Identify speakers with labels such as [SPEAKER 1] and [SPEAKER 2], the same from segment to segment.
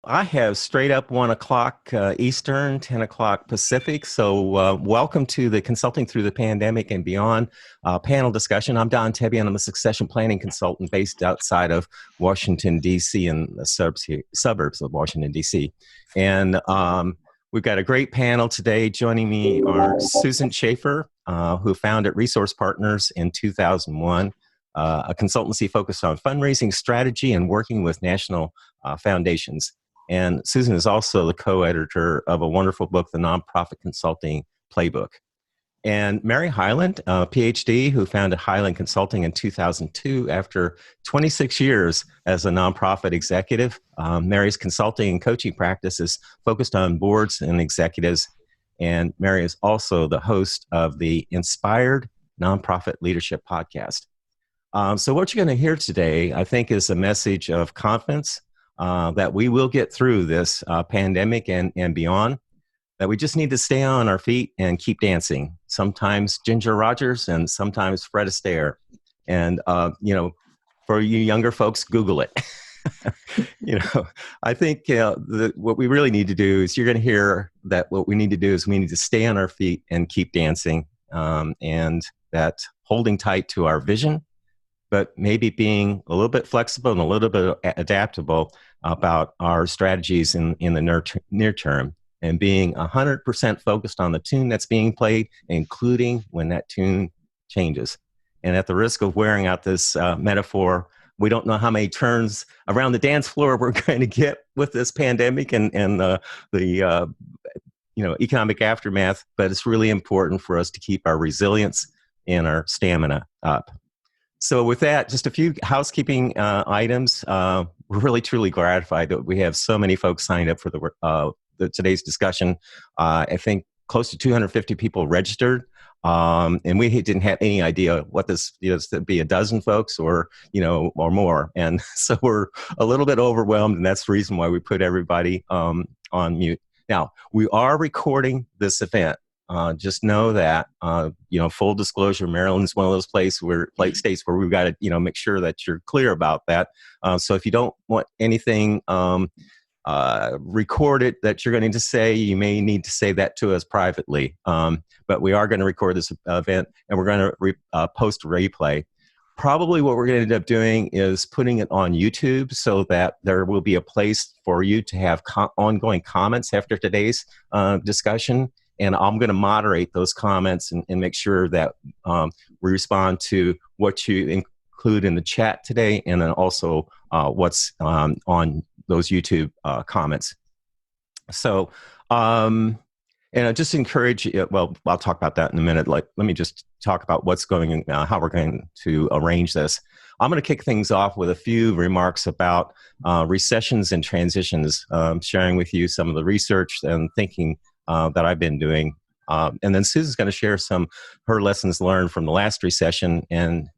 [SPEAKER 1] I have straight up 1 o'clock Eastern, 10 o'clock Pacific. So, welcome to the Consulting Through the Pandemic and Beyond panel discussion. I'm Don Tebby, and I'm a succession planning consultant based outside of Washington, D.C., and the suburbs of Washington, D.C. And we've got a great panel today. Joining me are Susan Schaefer, who founded Resource Partners in 2001. A consultancy focused on fundraising strategy and working with national foundations. And Susan is also the co-editor of a wonderful book, The Nonprofit Consulting Playbook. And Mary Hyland, a PhD, who founded Hyland Consulting in 2002 after 26 years as a nonprofit executive. Mary's consulting and coaching practice is focused on boards and executives. And Mary is also the host of the Inspired Nonprofit Leadership Podcast. So what you're going to hear today, I think, is a message of confidence, that we will get through this pandemic and beyond, that we just need to stay on our feet and keep dancing. Sometimes Ginger Rogers and sometimes Fred Astaire. And, for you younger folks, Google it. I think what we really need to do is you're going to hear that what we need to do is we need to stay on our feet and keep dancing, and that holding tight to our vision, but maybe being a little bit flexible and a little bit adaptable about our strategies in the near term, and being 100% focused on the tune that's being played, including when that tune changes. And at the risk of wearing out this metaphor, we don't know how many turns around the dance floor we're going to get with this pandemic and the economic aftermath, but it's really important for us to keep our resilience and our stamina up. So with that, just a few housekeeping items. We're really, truly gratified that we have so many folks signed up for today's discussion. I think close to 250 people registered, and we didn't have any idea what this is, to be a dozen folks or more. And so we're a little bit overwhelmed, and that's the reason why we put everybody on mute. Now, we are recording this event. Just know that, full disclosure, Maryland's one of those states where we've got to, make sure that you're clear about that. So if you don't want anything recorded that you're going to say, you may need to say that to us privately. But we are going to record this event, and we're going to post a replay. Probably what we're going to end up doing is putting it on YouTube so that there will be a place for you to have ongoing comments after today's discussion. And I'm going to moderate those comments and make sure that we respond to what you include in the chat today, and then also what's on those YouTube comments. So, and I just encourage you, well, I'll talk about that in a minute. Let me just talk about what's going on, how we're going to arrange this. I'm going to kick things off with a few remarks about recessions and transitions, sharing with you some of the research and thinking that I've been doing. And then Susan's going to share her lessons learned from the last recession, and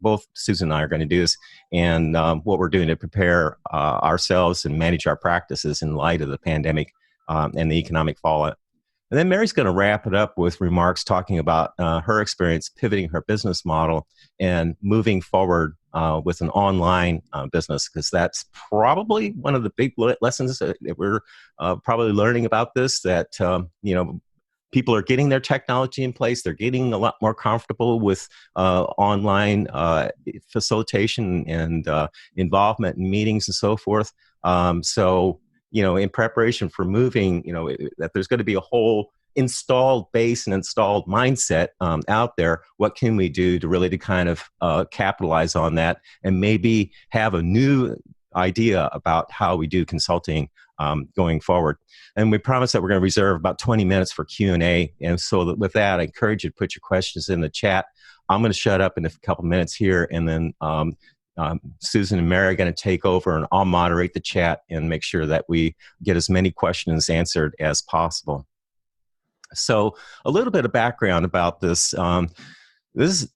[SPEAKER 1] both Susan and I are going to do this, and what we're doing to prepare ourselves and manage our practices in light of the pandemic and the economic fallout. And then Mary's going to wrap it up with remarks talking about her experience pivoting her business model and moving forward with an online business, because that's probably one of the big lessons that we're probably learning about this, that, people are getting their technology in place. They're getting a lot more comfortable with online facilitation and involvement in meetings and so forth. In preparation for moving, that there's going to be a whole installed base and installed mindset out there. What can we do to kind of capitalize on that, and maybe have a new idea about how we do consulting going forward? And we promise that we're going to reserve about 20 minutes for Q&A. And so with that, I encourage you to put your questions in the chat. I'm going to shut up in a couple minutes here, and then Susan and Mary are going to take over, and I'll moderate the chat and make sure that we get as many questions answered as possible. So a little bit of background about this. This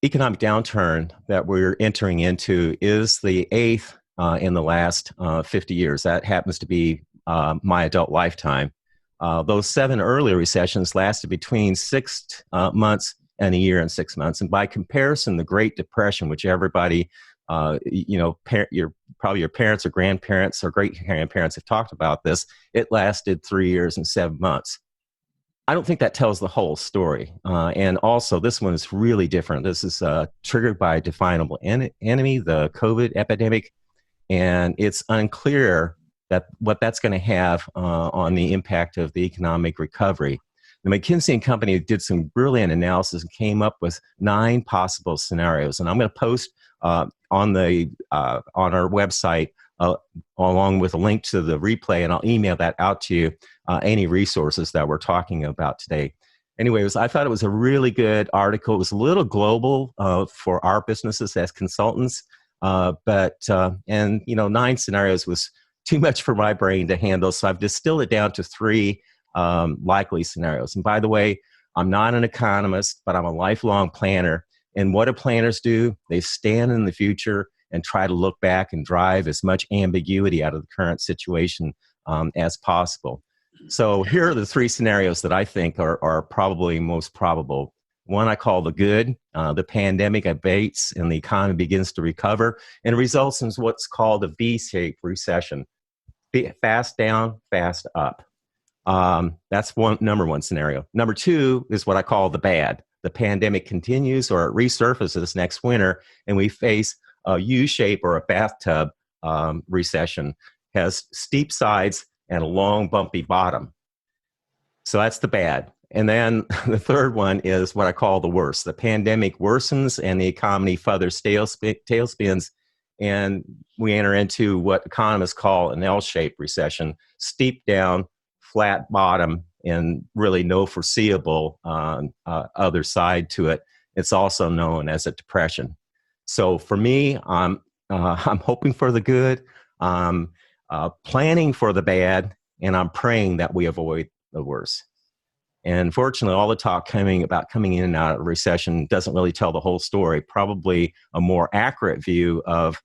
[SPEAKER 1] economic downturn that we're entering into is the eighth in the last 50 years. That happens to be my adult lifetime. Those 7 earlier recessions lasted between 6 months and a year and 6 months. And by comparison, the Great Depression, which everybody Probably your parents or grandparents or great grandparents have talked about this. It lasted 3 years and 7 months. I don't think that tells the whole story. And also, this one is really different. This is triggered by a definable enemy, the COVID epidemic, and it's unclear what that's going to have on the impact of the economic recovery. The McKinsey and Company did some brilliant analysis and came up with 9 possible scenarios, and I'm going to post on our website along with a link to the replay, and I'll email that out to you. Any resources that we're talking about today. Anyways, I thought it was a really good article. It was a little global for our businesses as consultants, but 9 scenarios was too much for my brain to handle. So I've distilled it down to 3 likely scenarios. And by the way, I'm not an economist, but I'm a lifelong planner. And what do planners do? They stand in the future and try to look back and drive as much ambiguity out of the current situation as possible. So here are the 3 scenarios that I think are probably most probable. One I call the good. The pandemic abates and the economy begins to recover and results in what's called a V-shaped recession. Fast down, fast up. That's number 1 scenario. Number 2 is what I call the bad. The pandemic continues or it resurfaces next winter and we face a U-shape or a bathtub recession. Has steep sides and a long bumpy bottom. So that's the bad. And then the third one is what I call the worst. The pandemic worsens and the economy further tailspins, and we enter into what economists call an L-shaped recession, steep down, flat bottom, and really no foreseeable other side to it. It's also known as a depression. So for me, I'm hoping for the good. Planning for the bad, and I'm praying that we avoid the worst. And fortunately, all the talk coming in and out of recession doesn't really tell the whole story. Probably a more accurate view of,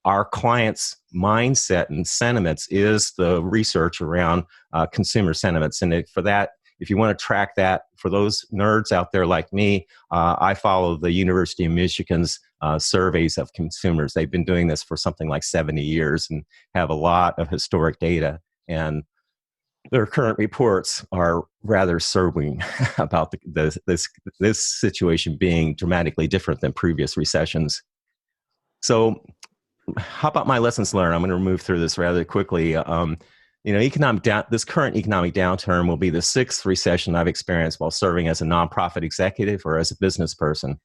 [SPEAKER 1] our clients' mindset and sentiments is the research around consumer sentiments. And if you want to track that, for those nerds out there like me, I follow the University of Michigan's surveys of consumers. They've been doing this for something like 70 years and have a lot of historic data. And their current reports are rather sobering about this situation being dramatically different than previous recessions. So how about my lessons learned? I'm going to move through this rather quickly. This current economic downturn will be the 6th recession I've experienced while serving as a nonprofit executive or as a business person.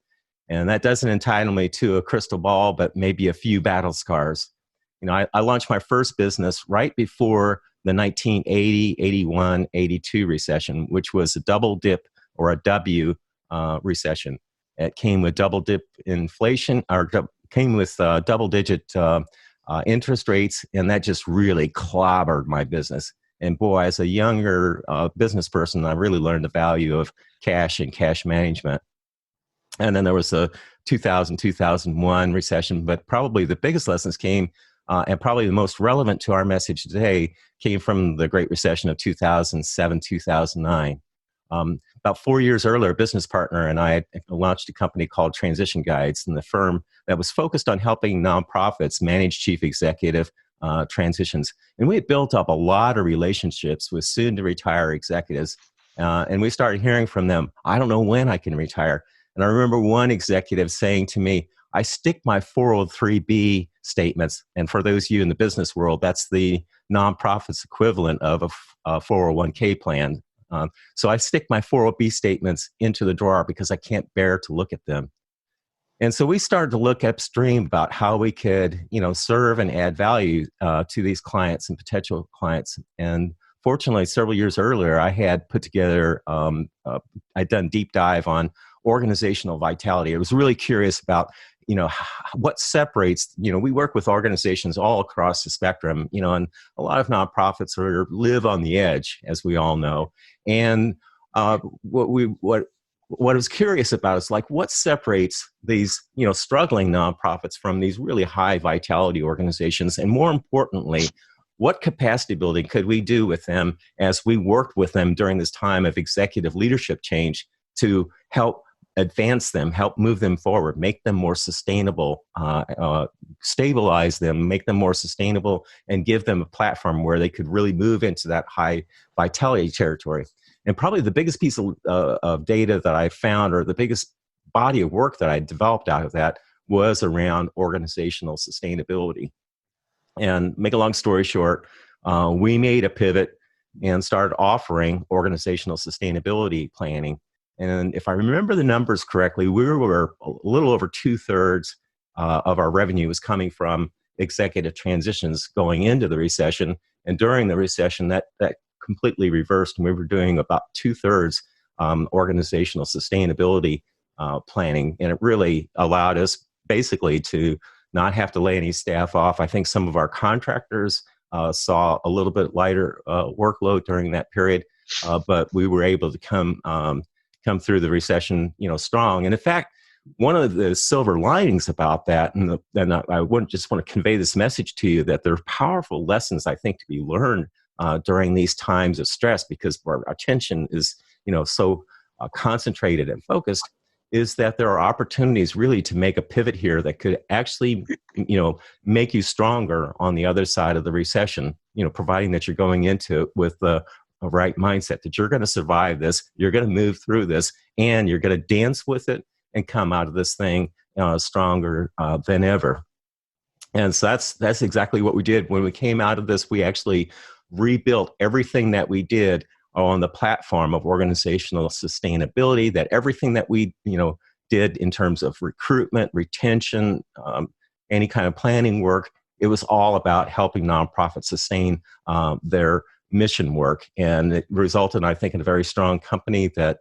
[SPEAKER 1] And that doesn't entitle me to a crystal ball, but maybe a few battle scars. I launched my first business right before the 1980, 81, 82 recession, which was a double dip or a W recession. It came with double dip inflation, or came with double-digit interest rates, and that just really clobbered my business. And boy, as a younger business person, I really learned the value of cash and cash management. And then there was a 2000, 2001 recession, but probably the biggest lessons came, and probably the most relevant to our message today, came from the Great Recession of 2007, 2009. About 4 years earlier, a business partner and I launched a company called Transition Guides, and the firm that was focused on helping nonprofits manage chief executive transitions. And we had built up a lot of relationships with soon-to-retire executives, and we started hearing from them, I don't know when I can retire. And I remember one executive saying to me, I stick my 403B statements, and for those of you in the business world, that's the nonprofit's equivalent of a 401k plan. So I stick my 403B statements into the drawer because I can't bear to look at them. And so we started to look upstream about how we could, serve and add value to these clients and potential clients. And fortunately, several years earlier, I had put together, I'd done deep dive on organizational vitality. I was really curious about, what separates, we work with organizations all across the spectrum, and a lot of nonprofits live on the edge, as we all know. And what I was curious about is what separates these, struggling nonprofits from these really high vitality organizations, and more importantly, what capacity building could we do with them as we worked with them during this time of executive leadership change to help advance them, help move them forward, make them more sustainable, stabilize them, make them more sustainable, and give them a platform where they could really move into that high vitality territory. And probably the biggest piece of data that I found, or the biggest body of work that I developed out of that, was around organizational sustainability. And make a long story short, we made a pivot and started offering organizational sustainability planning. And if I remember the numbers correctly, we were a little over 2/3 of our revenue was coming from executive transitions going into the recession. And during the recession, that completely reversed. And we were doing about 2/3 organizational sustainability planning. And it really allowed us basically to not have to lay any staff off. I think some of our contractors saw a little bit lighter workload during that period, but we were able to come through the recession, strong. And in fact, one of the silver linings about that, and I wouldn't just want to convey this message to you, that there are powerful lessons, I think, to be learned during these times of stress, because our attention is, so concentrated and focused, is that there are opportunities really to make a pivot here that could actually, make you stronger on the other side of the recession, providing that you're going into it with a right mindset, that you're going to survive this, you're going to move through this, and you're going to dance with it and come out of this thing stronger than ever. And so that's exactly what we did. When we came out of this, we actually rebuilt everything that we did on the platform of organizational sustainability, that everything that we, did in terms of recruitment, retention, any kind of planning work, it was all about helping nonprofits sustain their mission work. And it resulted, I think, in a very strong company that,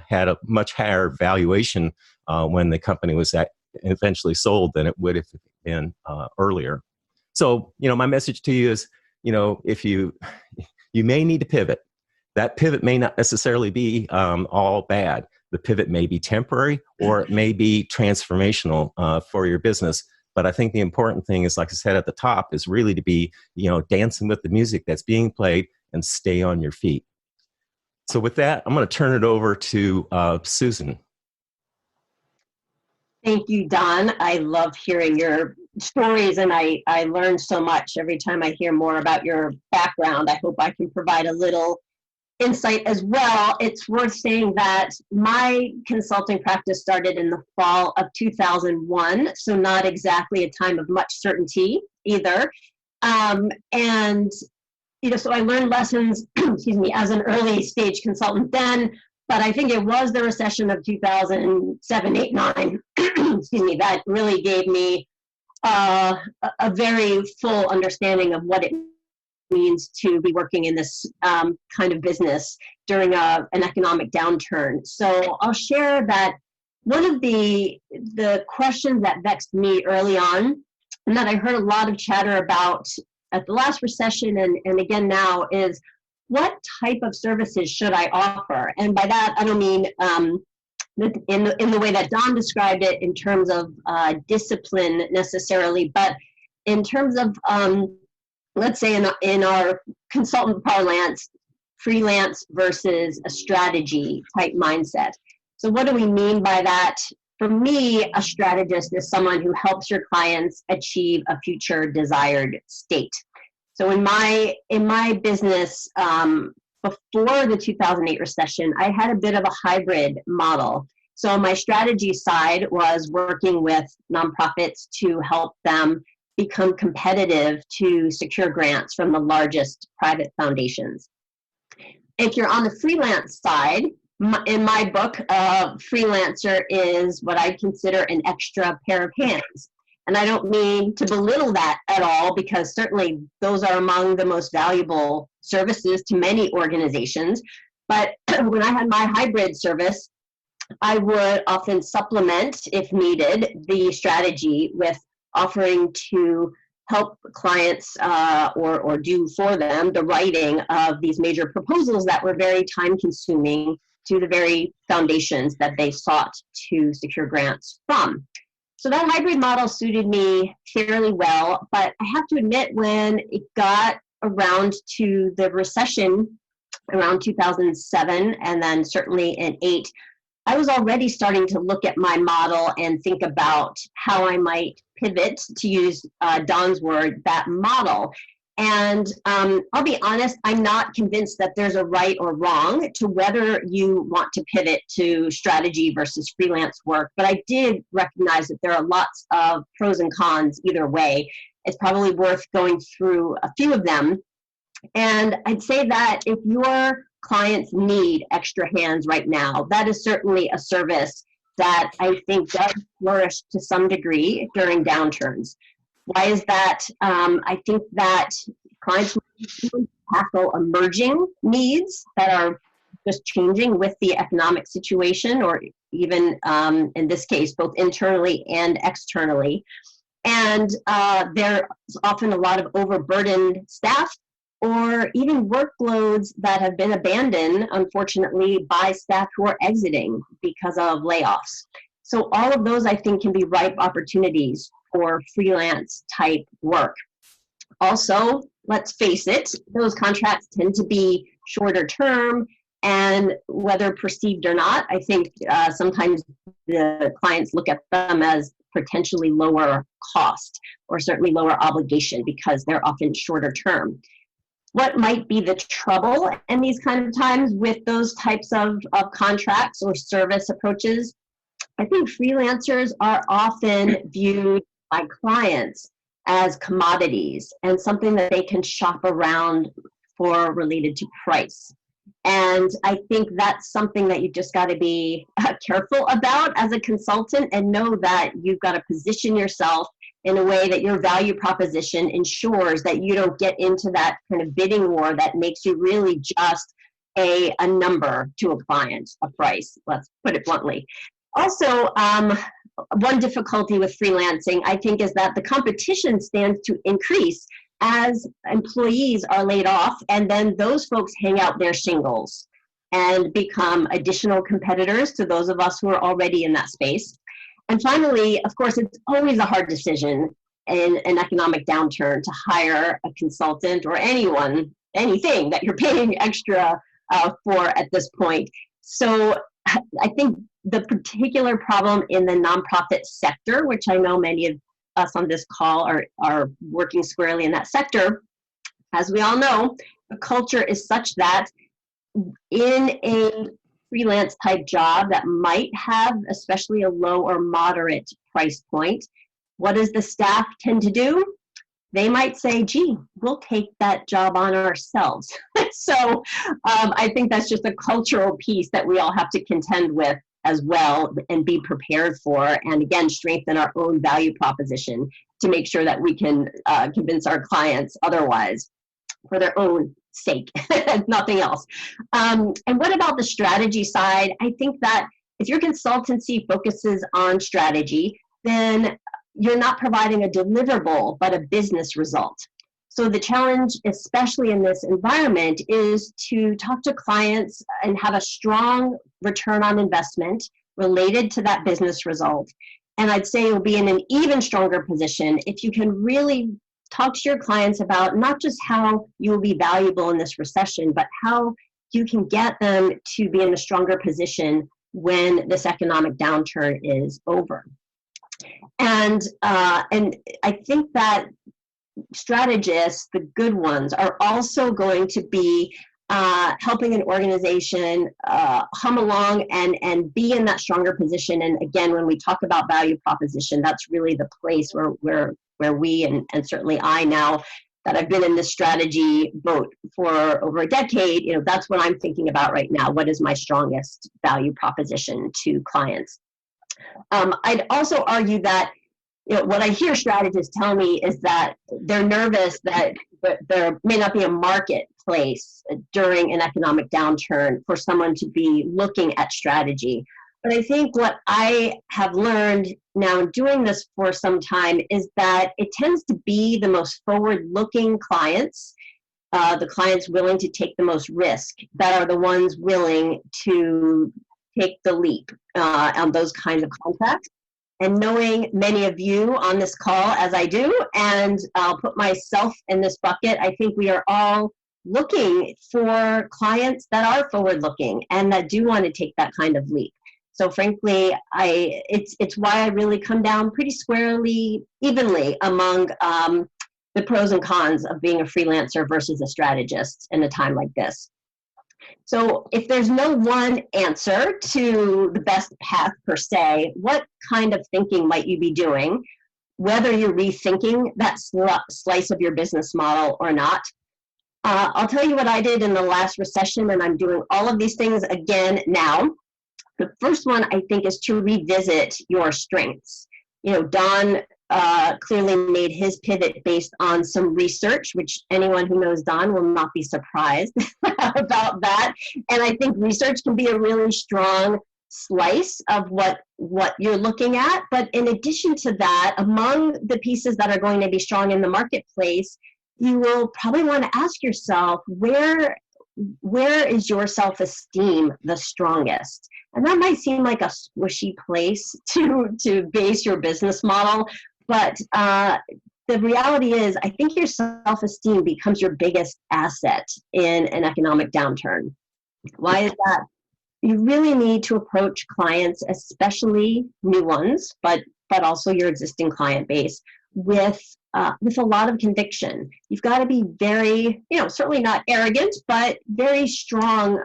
[SPEAKER 1] had a much higher valuation when the company was eventually sold than it would have been earlier. So, my message to you is, if you may need to pivot. That pivot may not necessarily be all bad. The pivot may be temporary, or it may be transformational for your business. But I think the important thing is, like I said at the top, is really to be, dancing with the music that's being played and stay on your feet. So with that, I'm going to turn it over to Susan.
[SPEAKER 2] Thank you, Don. I love hearing your stories, and I learn so much every time I hear more about your background. I hope I can provide a little insight as well. It's worth saying that my consulting practice started in the fall of 2001, so not exactly a time of much certainty either. So I learned lessons, as an early stage consultant then, but I think it was the recession of 2007, 8, 9, that really gave me a very full understanding of what it means to be working in this kind of business during an economic downturn. So I'll share that one of the questions that vexed me early on, and that I heard a lot of chatter about at the last recession and again now, is what type of services should I offer? And by that, I don't mean in the way that Don described it in terms of discipline necessarily, but in terms of, let's say in our consultant parlance, freelance versus a strategy type mindset. So what do we mean by that? For me, a strategist is someone who helps your clients achieve a future desired state. So in my business, before the 2008 recession, I had a bit of a hybrid model. So my strategy side was working with nonprofits to help them become competitive to secure grants from the largest private foundations. If you're on the freelance side, in my book, freelancer is what I consider an extra pair of hands. And I don't mean to belittle that at all, because certainly those are among the most valuable services to many organizations. But when I had my hybrid service, I would often supplement, if needed, the strategy with offering to help clients or do for them the writing of these major proposals that were very time-consuming to the very foundations that they sought to secure grants from. So that hybrid model suited me fairly well, but I have to admit, when it got around to the recession around 2007 and then certainly in 8, I was already starting to look at my model and think about how I might pivot, to use Don's word, that model. And I'll be honest, I'm not convinced that there's a right or wrong to whether you want to pivot to strategy versus freelance work. But I did recognize that there are lots of pros and cons either way. It's probably worth going through a few of them. And I'd say that if your clients need extra hands right now, that is certainly a service that I think does flourish to some degree during downturns. Why is that? I think that clients tackle emerging needs that are just changing with the economic situation, or even in this case, both internally and externally. And there's often a lot of overburdened staff, or even workloads that have been abandoned, unfortunately, by staff who are exiting because of layoffs. So all of those, I think, can be ripe opportunities for freelance type work. Also, let's face it, those contracts tend to be shorter term, and whether perceived or not, I think sometimes the clients look at them as potentially lower cost, or certainly lower obligation, because they're often shorter term. What might be the trouble in these kind of times with those types of contracts or service approaches? I think freelancers are often viewed by clients as commodities and something that they can shop around for related to price. And I think that's something that you just got to be careful about as a consultant, and know that you've got to position yourself in a way that your value proposition ensures that you don't get into that kind of bidding war that makes you really just a number to a client, a price, let's put it bluntly. Also, one difficulty with freelancing, I think, is that the competition stands to increase as employees are laid off, and then those folks hang out their shingles and become additional competitors to those of us who are already in that space. And finally, of course, it's always a hard decision in an economic downturn to hire a consultant or anyone, anything that you're paying extra for at this point. So I think the particular problem in the nonprofit sector, which I know many of us on this call are working squarely in that sector, as we all know, the culture is such that in a freelance type job that might have especially a low or moderate price point, what does the staff tend to do? They might say, gee, we'll take that job on ourselves. So I think that's just a cultural piece that we all have to contend with as well, and be prepared for, and again, strengthen our own value proposition to make sure that we can convince our clients otherwise for their own sake, nothing else. And what about the strategy side? I think that if your consultancy focuses on strategy, then you're not providing a deliverable, but a business result. So the challenge, especially in this environment, is to talk to clients and have a strong return on investment related to that business result. And I'd say you'll be in an even stronger position if you can really talk to your clients about not just how you will be valuable in this recession, but how you can get them to be in a stronger position when this economic downturn is over. And I think that strategists, the good ones, are also going to be helping an organization hum along and be in that stronger position. And again, when we talk about value proposition, that's really the place where we, and certainly I now that I've been in this strategy boat for over a decade, that's what I'm thinking about right now. What is my strongest value proposition to clients? I'd also argue that what I hear strategists tell me is that they're nervous that there may not be a marketplace during an economic downturn for someone to be looking at strategy. But I think what I have learned now doing this for some time is that it tends to be the most forward-looking clients, the clients willing to take the most risk, that are the ones willing to take the leap on those kinds of contracts. And knowing many of you on this call as I do, and I'll put myself in this bucket, I think we are all looking for clients that are forward-looking and that do want to take that kind of leap. So frankly, it's why I really come down pretty squarely, evenly among the pros and cons of being a freelancer versus a strategist in a time like this. So if there's no one answer to the best path per se, what kind of thinking might you be doing, whether you're rethinking that slice of your business model or not? I'll tell you what I did in the last recession, and I'm doing all of these things again now. The first one, I think, is to revisit your strengths. Don clearly made his pivot based on some research, which anyone who knows Don will not be surprised about that. And I think research can be a really strong slice of what you're looking at. But in addition to that, among the pieces that are going to be strong in the marketplace, you will probably want to ask yourself, where is your self-esteem the strongest? And that might seem like a squishy place to base your business model, but the reality is, I think your self-esteem becomes your biggest asset in an economic downturn. Why is that? You really need to approach clients, especially new ones, but also your existing client base, with a lot of conviction. You've got to be very, certainly not arrogant, but very strong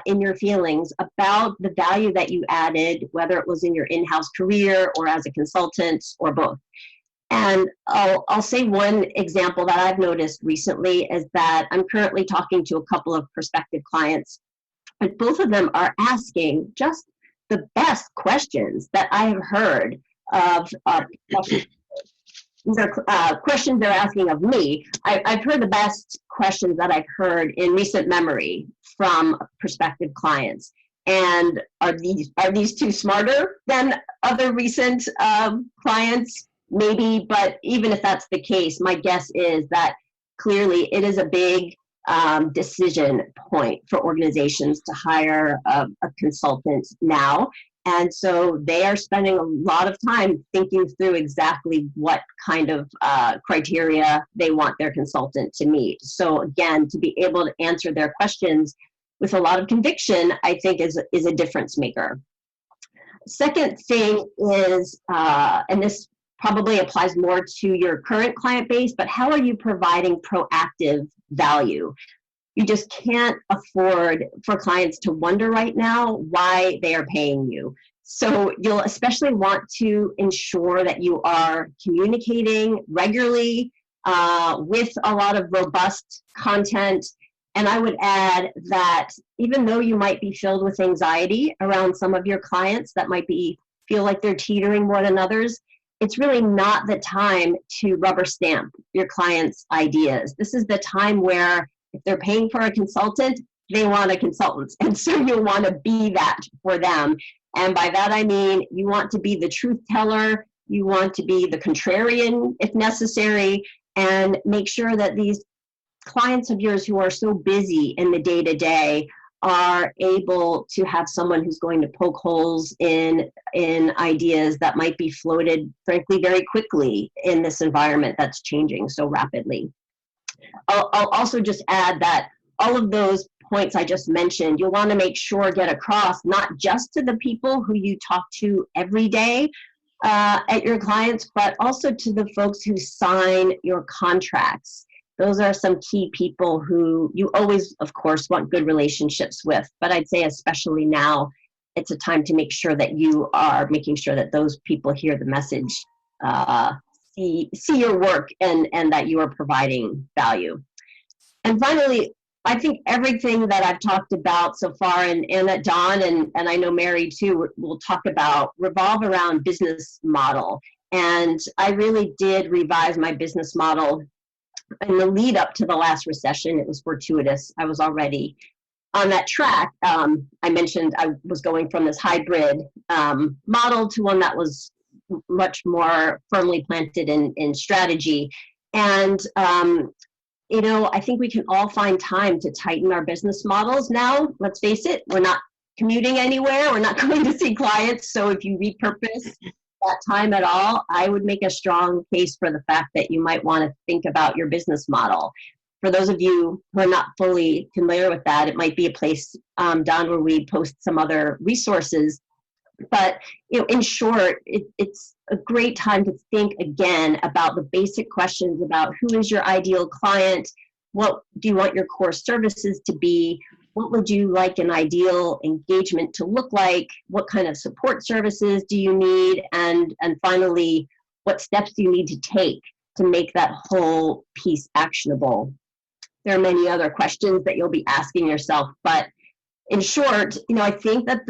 [SPEAKER 2] in your feelings about the value that you added, whether it was in your in-house career or as a consultant or both. And I'll say one example that I've noticed recently is that I'm currently talking to a couple of prospective clients, and both of them are asking just the best questions that I have heard of questions. These are questions they're asking of me. I've heard the best questions that I've heard in recent memory from prospective clients. And are these two smarter than other recent clients? Maybe, but even if that's the case, my guess is that clearly it is a big decision point for organizations to hire a consultant now. And so they are spending a lot of time thinking through exactly what kind of criteria they want their consultant to meet. So again, to be able to answer their questions with a lot of conviction, I think is a difference maker. Second thing is, and this probably applies more to your current client base, but how are you providing proactive value? You just can't afford for clients to wonder right now why they are paying you. So you'll especially want to ensure that you are communicating regularly with a lot of robust content. And I would add that even though you might be filled with anxiety around some of your clients that might feel like they're teetering more than others, it's really not the time to rubber stamp your clients' ideas. This is the time where if they're paying for a consultant, they want a consultant. And so you'll want to be that for them. And by that, I mean, you want to be the truth teller. You want to be the contrarian if necessary, and make sure that these clients of yours who are so busy in the day-to-day are able to have someone who's going to poke holes in ideas that might be floated, frankly, very quickly in this environment that's changing so rapidly. I'll also just add that all of those points I just mentioned, you'll want to make sure get across not just to the people who you talk to every day at your clients, but also to the folks who sign your contracts. Those are some key people who you always, of course, want good relationships with. But I'd say especially now, it's a time to make sure that you are making sure that those people hear the message, see your work, and that you are providing value. And finally, I think everything that I've talked about so far, and that Don and I know Mary too will talk about, revolve around business model. And I really did revise my business model in the lead up to the last recession. It was fortuitous. I was already on that track. I mentioned I was going from this hybrid model to one that was much more firmly planted in strategy. And I think we can all find time to tighten our business models now. Let's face it, we're not commuting anywhere. We're not going to see clients. So if you repurpose that time at all, I would make a strong case for the fact that you might want to think about your business model. For those of you who are not fully familiar with that, it might be a place, Don, where we post some other resources. But in short, it's a great time to think again about the basic questions about who is your ideal client, what do you want your core services to be, what would you like an ideal engagement to look like, what kind of support services do you need, and finally, what steps do you need to take to make that whole piece actionable. There are many other questions that you'll be asking yourself, but in short, I think that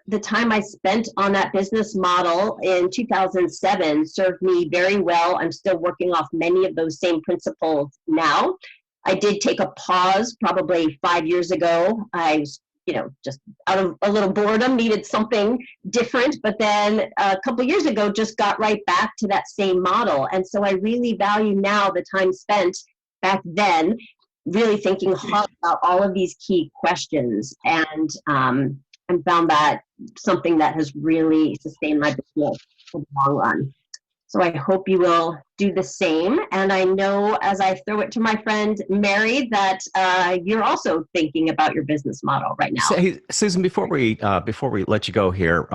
[SPEAKER 2] the time I spent on that business model in 2007 served me very well. I'm still working off many of those same principles now. I did take a pause probably 5 years ago. I was, just out of a little boredom, needed something different. But then a couple of years ago, just got right back to that same model. And so I really value now the time spent back then really thinking hard about all of these key questions, and found that something that has really sustained my business for the long run. So I hope you will do the same. And I know as I throw it to my friend Mary that you're also thinking about your business model right now.
[SPEAKER 1] So, hey, Susan, before we let you go here,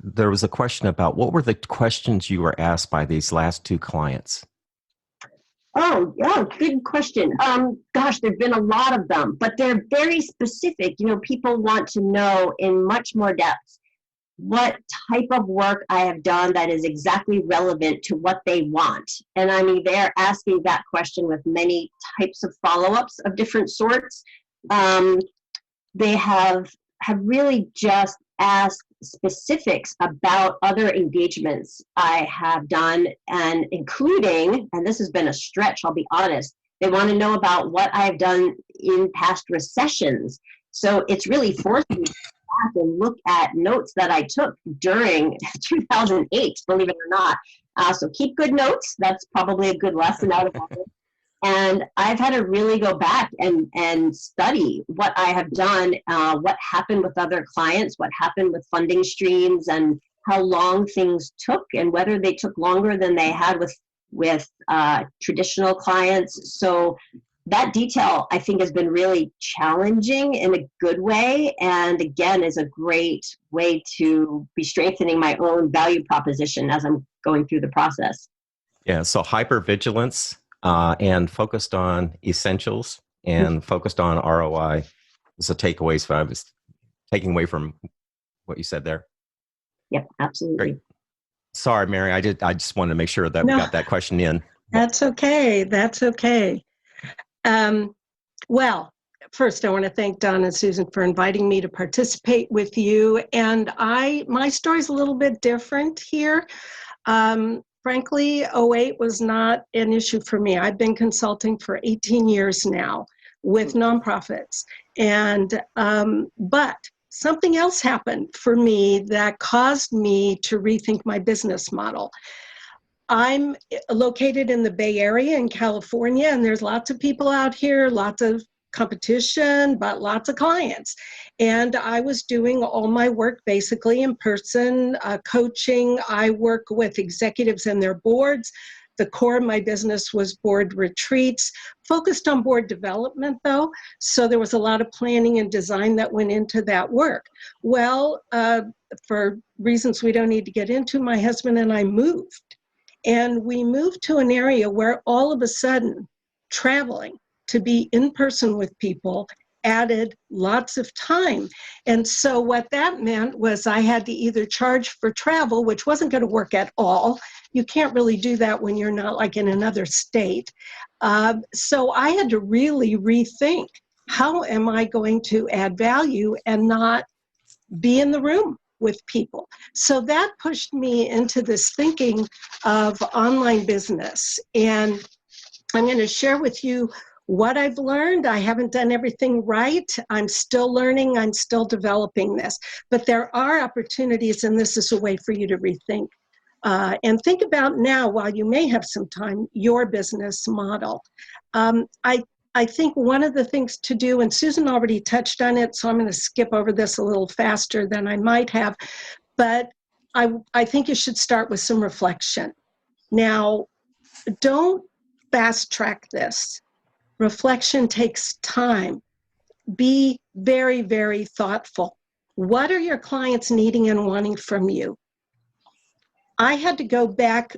[SPEAKER 1] there was a question about what were the questions you were asked by these last two clients?
[SPEAKER 2] Oh, yeah, good question. Gosh, there've been a lot of them, but they're very specific. People want to know in much more depth what type of work I have done that is exactly relevant to what they want. And I mean, they're asking that question with many types of follow-ups of different sorts. They have really just asked specifics about other engagements I have done, and including, and this has been a stretch, I'll be honest, they want to know about what I've done in past recessions. So it's really forced me to go back and look at notes that I took during 2008, believe it or not. So keep good notes. That's probably a good lesson out of it. And I've had to really go back and study what I have done, what happened with other clients, what happened with funding streams, and how long things took, and whether they took longer than they had with traditional clients. So that detail, I think, has been really challenging in a good way, and again, is a great way to be strengthening my own value proposition as I'm going through the process.
[SPEAKER 1] Yeah, so hypervigilance and focused on essentials and focused on ROI is the takeaways I was taking away from what you said there.
[SPEAKER 2] Yep, absolutely.
[SPEAKER 1] Great. Sorry, Mary, I just wanted to make sure that we got that question in.
[SPEAKER 3] That's okay. That's okay. Well, first, I want to thank Don and Susan for inviting me to participate with you. And my story's a little bit different here. Frankly, 2008 was not an issue for me. I've been consulting for 18 years now with nonprofits. And, but something else happened for me that caused me to rethink my business model. I'm located in the Bay Area in California, and there's lots of people out here, lots of competition, but lots of clients. And I was doing all my work basically in person, coaching. I work with executives and their boards. The core of my business was board retreats, focused on board development though. So there was a lot of planning and design that went into that work. Well, for reasons we don't need to get into, my husband and I moved. And we moved to an area where all of a sudden traveling to be in person with people added lots of time. And so what that meant was I had to either charge for travel, which wasn't going to work at all. You can't really do that when you're not like in another state. So I had to really rethink, how am I going to add value and not be in the room with people? So that pushed me into this thinking of online business. And I'm going to share with you what I've learned. I haven't done everything right. I'm still learning. I'm still developing this. But there are opportunities, and this is a way for you to rethink. And think about now, while you may have some time, your business model. I think one of the things to do, and Susan already touched on it, so I'm going to skip over this a little faster than I might have, but I think you should start with some reflection. Now, don't fast track this. Reflection takes time. Be very, very thoughtful. What are your clients needing and wanting from you? I had to go back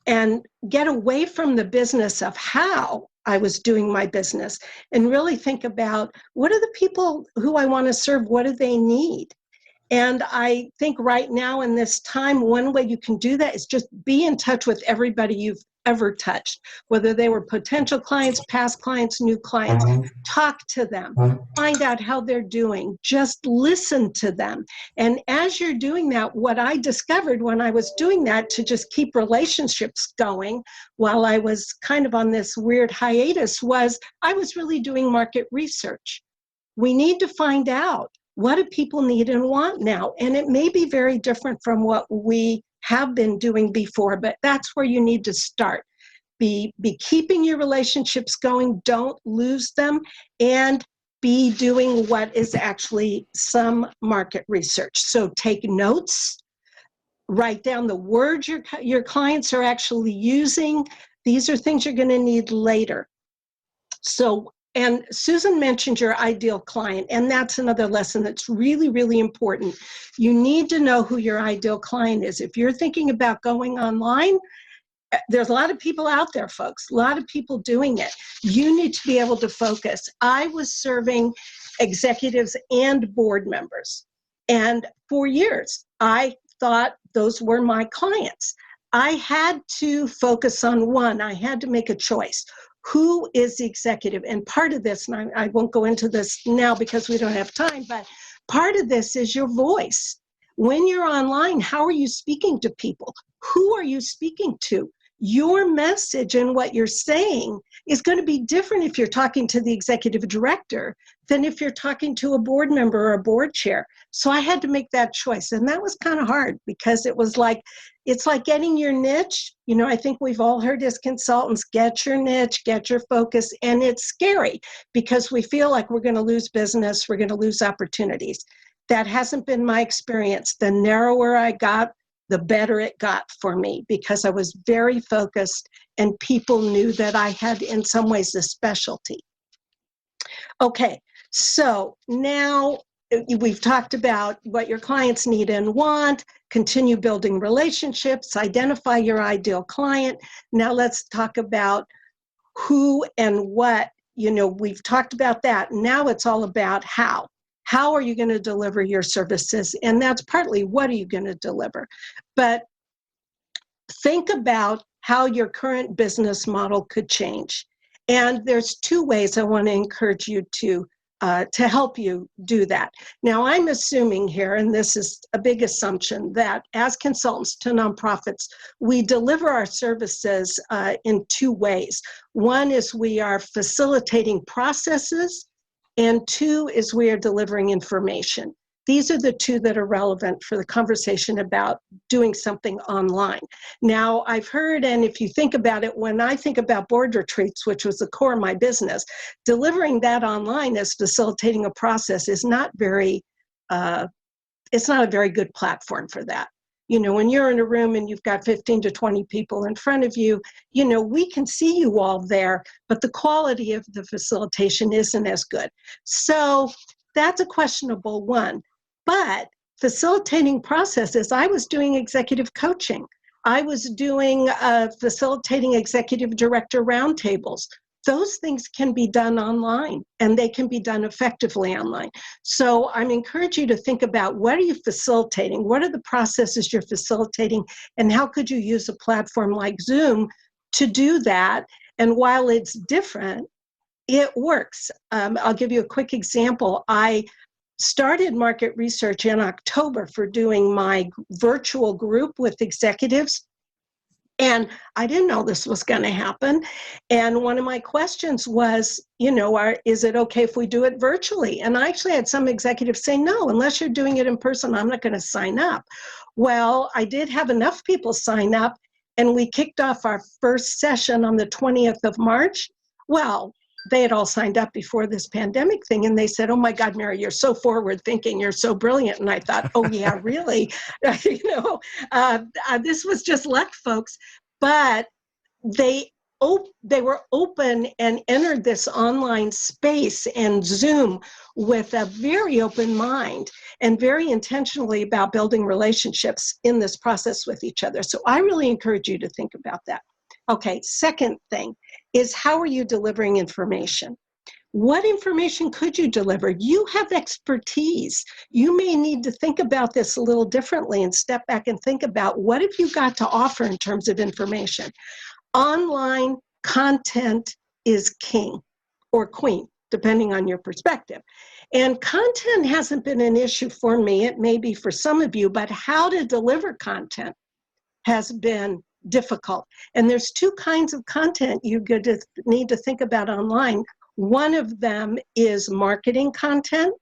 [SPEAKER 3] and get away from the business of how I was doing my business and really think about, what are the people who I want to serve? What do they need? And I think right now in this time, one way you can do that is just be in touch with everybody you've ever touched, whether they were potential clients, past clients, new clients. Talk to them, find out how they're doing, just listen to them. And as you're doing that, what I discovered when I was doing that to just keep relationships going while I was kind of on this weird hiatus was I was really doing market research. We need to find out, what do people need and want now? And it may be very different from what we have been doing before, but that's where you need to start. Be keeping your relationships going, don't lose them, and be doing what is actually some market research. So take notes, write down the words your clients are actually using. These are things you're going to need later. So, and Susan mentioned your ideal client, and that's another lesson that's really, really important. You need to know who your ideal client is. If you're thinking about going online, there's a lot of people out there, folks, a lot of people doing it. You need to be able to focus. I was serving executives and board members, and for years, I thought those were my clients. I had to focus on one. I had to make a choice. Who is the executive? And part of this, and I won't go into this now because we don't have time, but part of this is your voice. When you're online, how are you speaking to people? Who are you speaking to? Your message and what you're saying is going to be different if you're talking to the executive director than if you're talking to a board member or a board chair. So I had to make that choice. And that was kind of hard because it was like, it's like getting your niche. You know, I think we've all heard as consultants, get your niche, get your focus. And it's scary because we feel like we're going to lose business, we're going to lose opportunities. That hasn't been my experience. The narrower I got, the better it got for me because I was very focused and people knew that I had in some ways a specialty. Okay, so now we've talked about what your clients need and want, continue building relationships, identify your ideal client. Now let's talk about who and what. You know, we've talked about that. Now it's all about how. How are you going to deliver your services? And that's partly what are you going to deliver. But think about how your current business model could change. And there's two ways I want to encourage you to help you do that. Now, I'm assuming here, and this is a big assumption, that as consultants to nonprofits, we deliver our services in two ways. One is we are facilitating processes, and two is we are delivering information. These are the two that are relevant for the conversation about doing something online. Now, I've heard, and if you think about it, when I think about board retreats, which was the core of my business, delivering that online as facilitating a process is not very, it's not a very good platform for that. You know, when you're in a room and you've got 15 to 20 people in front of you, you know, we can see you all there, but the quality of the facilitation isn't as good. So that's a questionable one. But facilitating processes, I was doing executive coaching. I was doing facilitating executive director roundtables. Those things can be done online and they can be done effectively online. So I'm encouraging you to think about, what are you facilitating? What are the processes you're facilitating? And how could you use a platform like Zoom to do that? And while it's different, it works. I'll give you a quick example. I started market research in October for doing my virtual group with executives. And I didn't know this was going to happen. And one of my questions was, you know, is it okay if we do it virtually? And I actually had some executives say, no, unless you're doing it in person, I'm not going to sign up. Well, I did have enough people sign up, and we kicked off our first session on the 20th of March. Well, they had all signed up before this pandemic thing, and they said, oh my God, Mary, you're so forward thinking, you're so brilliant. And I thought, oh yeah, really? You know, this was just luck, folks. But they they were open and entered this online space and Zoom with a very open mind and very intentionally about building relationships in this process with each other. So I really encourage you to think about that. Okay, second thing is, how are you delivering information? What information could you deliver? You have expertise. You may need to think about this a little differently and step back and think about, what have you got to offer in terms of information? Online content is king or queen, depending on your perspective. And content hasn't been an issue for me. It may be for some of you, but how to deliver content has been difficult. And there's two kinds of content you need to think about online. One of them is marketing content,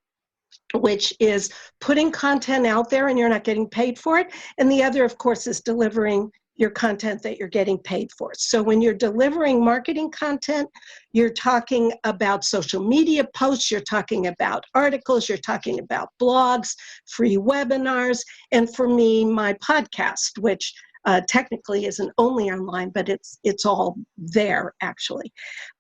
[SPEAKER 3] which is putting content out there and you're not getting paid for it. And the other, of course, is delivering your content that you're getting paid for. So when you're delivering marketing content, you're talking about social media posts, you're talking about articles, you're talking about blogs, free webinars, and for me, my podcast, which technically isn't only online, but it's all there actually.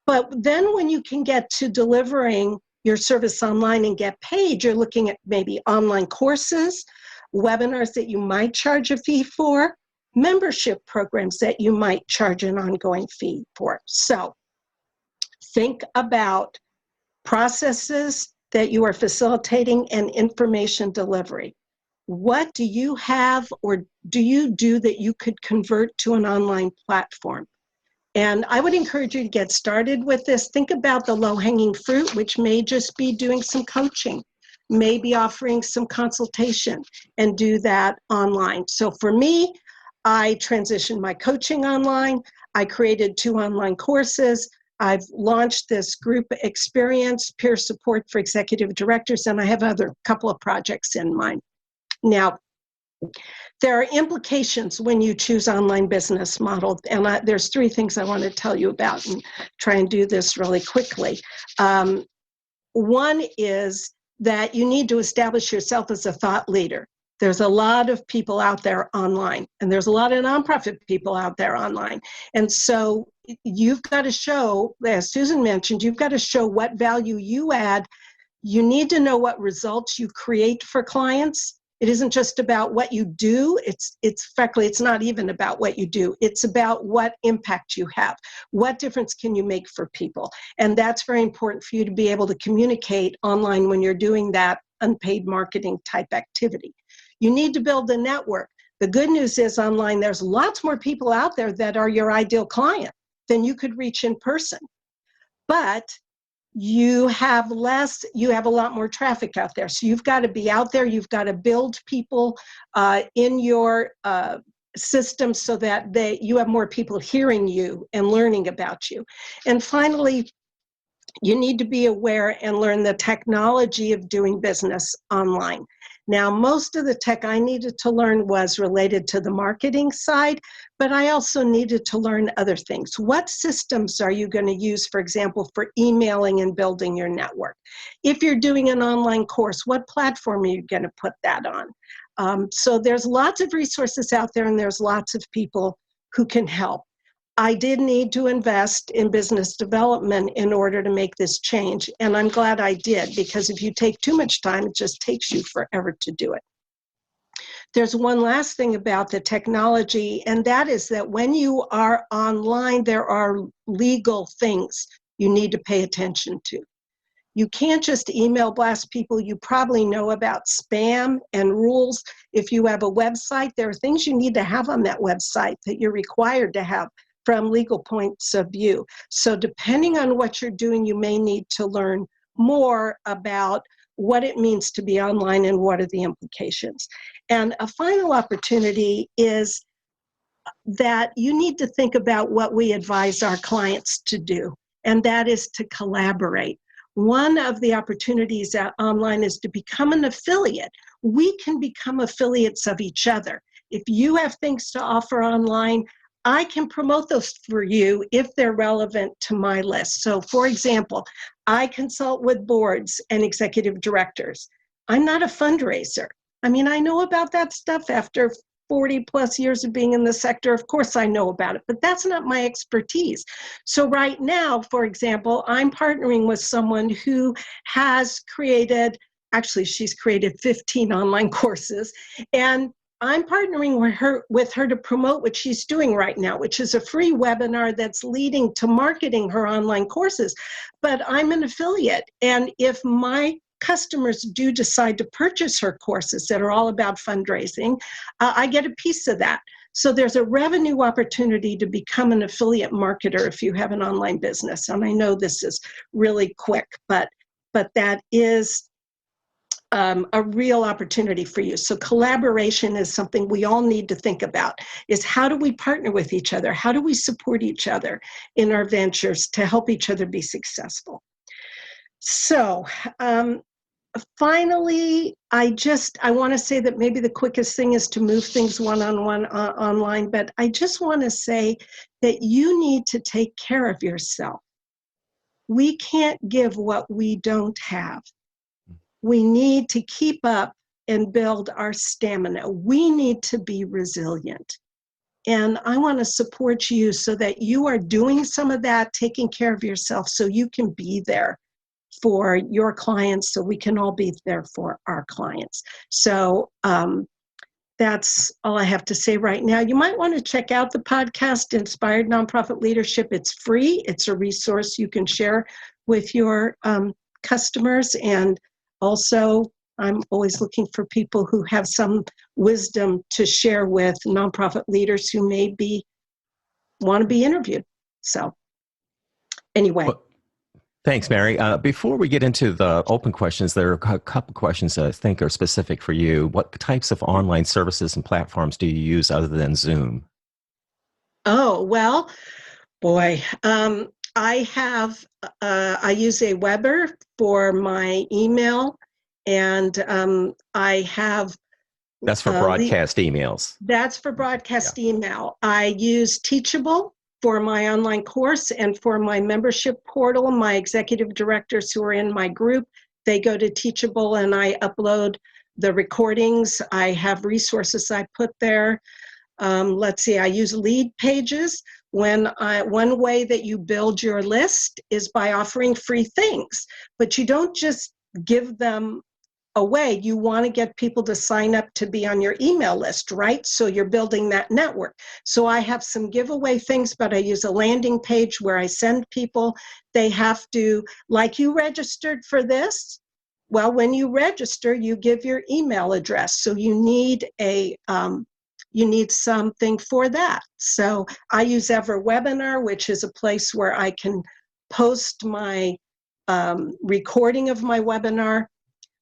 [SPEAKER 3] But then when you can get to delivering your service online and get paid, you're looking at maybe online courses, webinars that you might charge a fee for, membership programs that you might charge an ongoing fee for. So think about processes that you are facilitating and information delivery. What do you have or do you do that you could convert to an online platform? And I would encourage you to get started with this. Think about the low-hanging fruit, which may just be doing some coaching, maybe offering some consultation, and do that online. So for me, I transitioned my coaching online. I created 2 online courses. I've launched this group experience, peer support for executive directors, and I have other couple of projects in mind. Now, there are implications when you choose online business model, and there's 3 things I want to tell you about and try and do this really quickly. One is that you need to establish yourself as a thought leader. There's a lot of people out there online, and there's a lot of nonprofit people out there online. And so you've got to show, as Susan mentioned, you've got to show what value you add. You need to know what results you create for clients. It isn't just about what you do. Frankly, it's not even about what you do. It's about what impact you have. What difference can you make for people? And that's very important for you to be able to communicate online when you're doing that unpaid marketing type activity. You need to build a network. The good news is online, there's lots more people out there that are your ideal client than you could reach in person. But you have a lot more traffic out there. So you've got to be out there. You've got to build people in your system so that you have more people hearing you and learning about you. And finally, you need to be aware and learn the technology of doing business online. Now, most of the tech I needed to learn was related to the marketing side, but I also needed to learn other things. What systems are you going to use, for example, for emailing and building your network? If you're doing an online course, what platform are you going to put that on? So there's lots of resources out there, and there's lots of people who can help. I did need to invest in business development in order to make this change, and I'm glad I did, because if you take too much time, it just takes you forever to do it. There's one last thing about the technology, and that is that when you are online, there are legal things you need to pay attention to. You can't just email blast people. You probably know about spam and rules. If you have a website, there are things you need to have on that website that you're required to have from legal points of view. So depending on what you're doing, you may need to learn more about what it means to be online and what are the implications. And a final opportunity is that you need to think about what we advise our clients to do, and that is to collaborate. One of the opportunities online is to become an affiliate. We can become affiliates of each other. If you have things to offer online, I can promote those for you if they're relevant to my list. So for example, I consult with boards and executive directors. I'm not a fundraiser. I mean, I know about that stuff after 40 plus years of being in the sector. Of course, I know about it, but that's not my expertise. So right now, for example, I'm partnering with someone who has created, actually, she's created 15 online courses, and I'm partnering with her to promote what she's doing right now, which is a free webinar that's leading to marketing her online courses. But I'm an affiliate, and if my customers do decide to purchase her courses that are all about fundraising, I get a piece of that. So there's a revenue opportunity to become an affiliate marketer if you have an online business. And I know this is really quick, but that is a real opportunity for you. So collaboration is something we all need to think about, is how do we partner with each other? How do we support each other in our ventures to help each other be successful? So finally, I want to say that maybe the quickest thing is to move things one-on-one online, but I just want to say that you need to take care of yourself. We can't give what we don't have. We need to keep up and build our stamina. We need to be resilient. And I want to support you so that you are doing some of that, taking care of yourself so you can be there for your clients, so we can all be there for our clients. So that's all I have to say right now. You might want to check out the podcast, Inspired Nonprofit Leadership. It's free. It's a resource you can share with your customers. And also, I'm always looking for people who have some wisdom to share with nonprofit leaders who maybe want to be interviewed. So anyway.
[SPEAKER 1] Well, thanks, Mary. Before we get into the open questions, there are a couple questions that I think are specific for you. What types of online services and platforms do you use other than Zoom?
[SPEAKER 3] Oh, well, boy. I use a Weber for my email, and I have...
[SPEAKER 1] That's for broadcast emails.
[SPEAKER 3] That's for broadcast email. I use Teachable for my online course, and for my membership portal, my executive directors who are in my group, they go to Teachable and I upload the recordings. I have resources I put there. Let's see, I use lead pages. One way that you build your list is by offering free things, but you don't just give them away. You want to get people to sign up to be on your email list, right? So you're building that network. So I have some giveaway things, but I use a landing page where I send people. They have to, like, you registered for this. Well, when you register, you give your email address. So you need something for that. So I use EverWebinar, which is a place where I can post my recording of my webinar.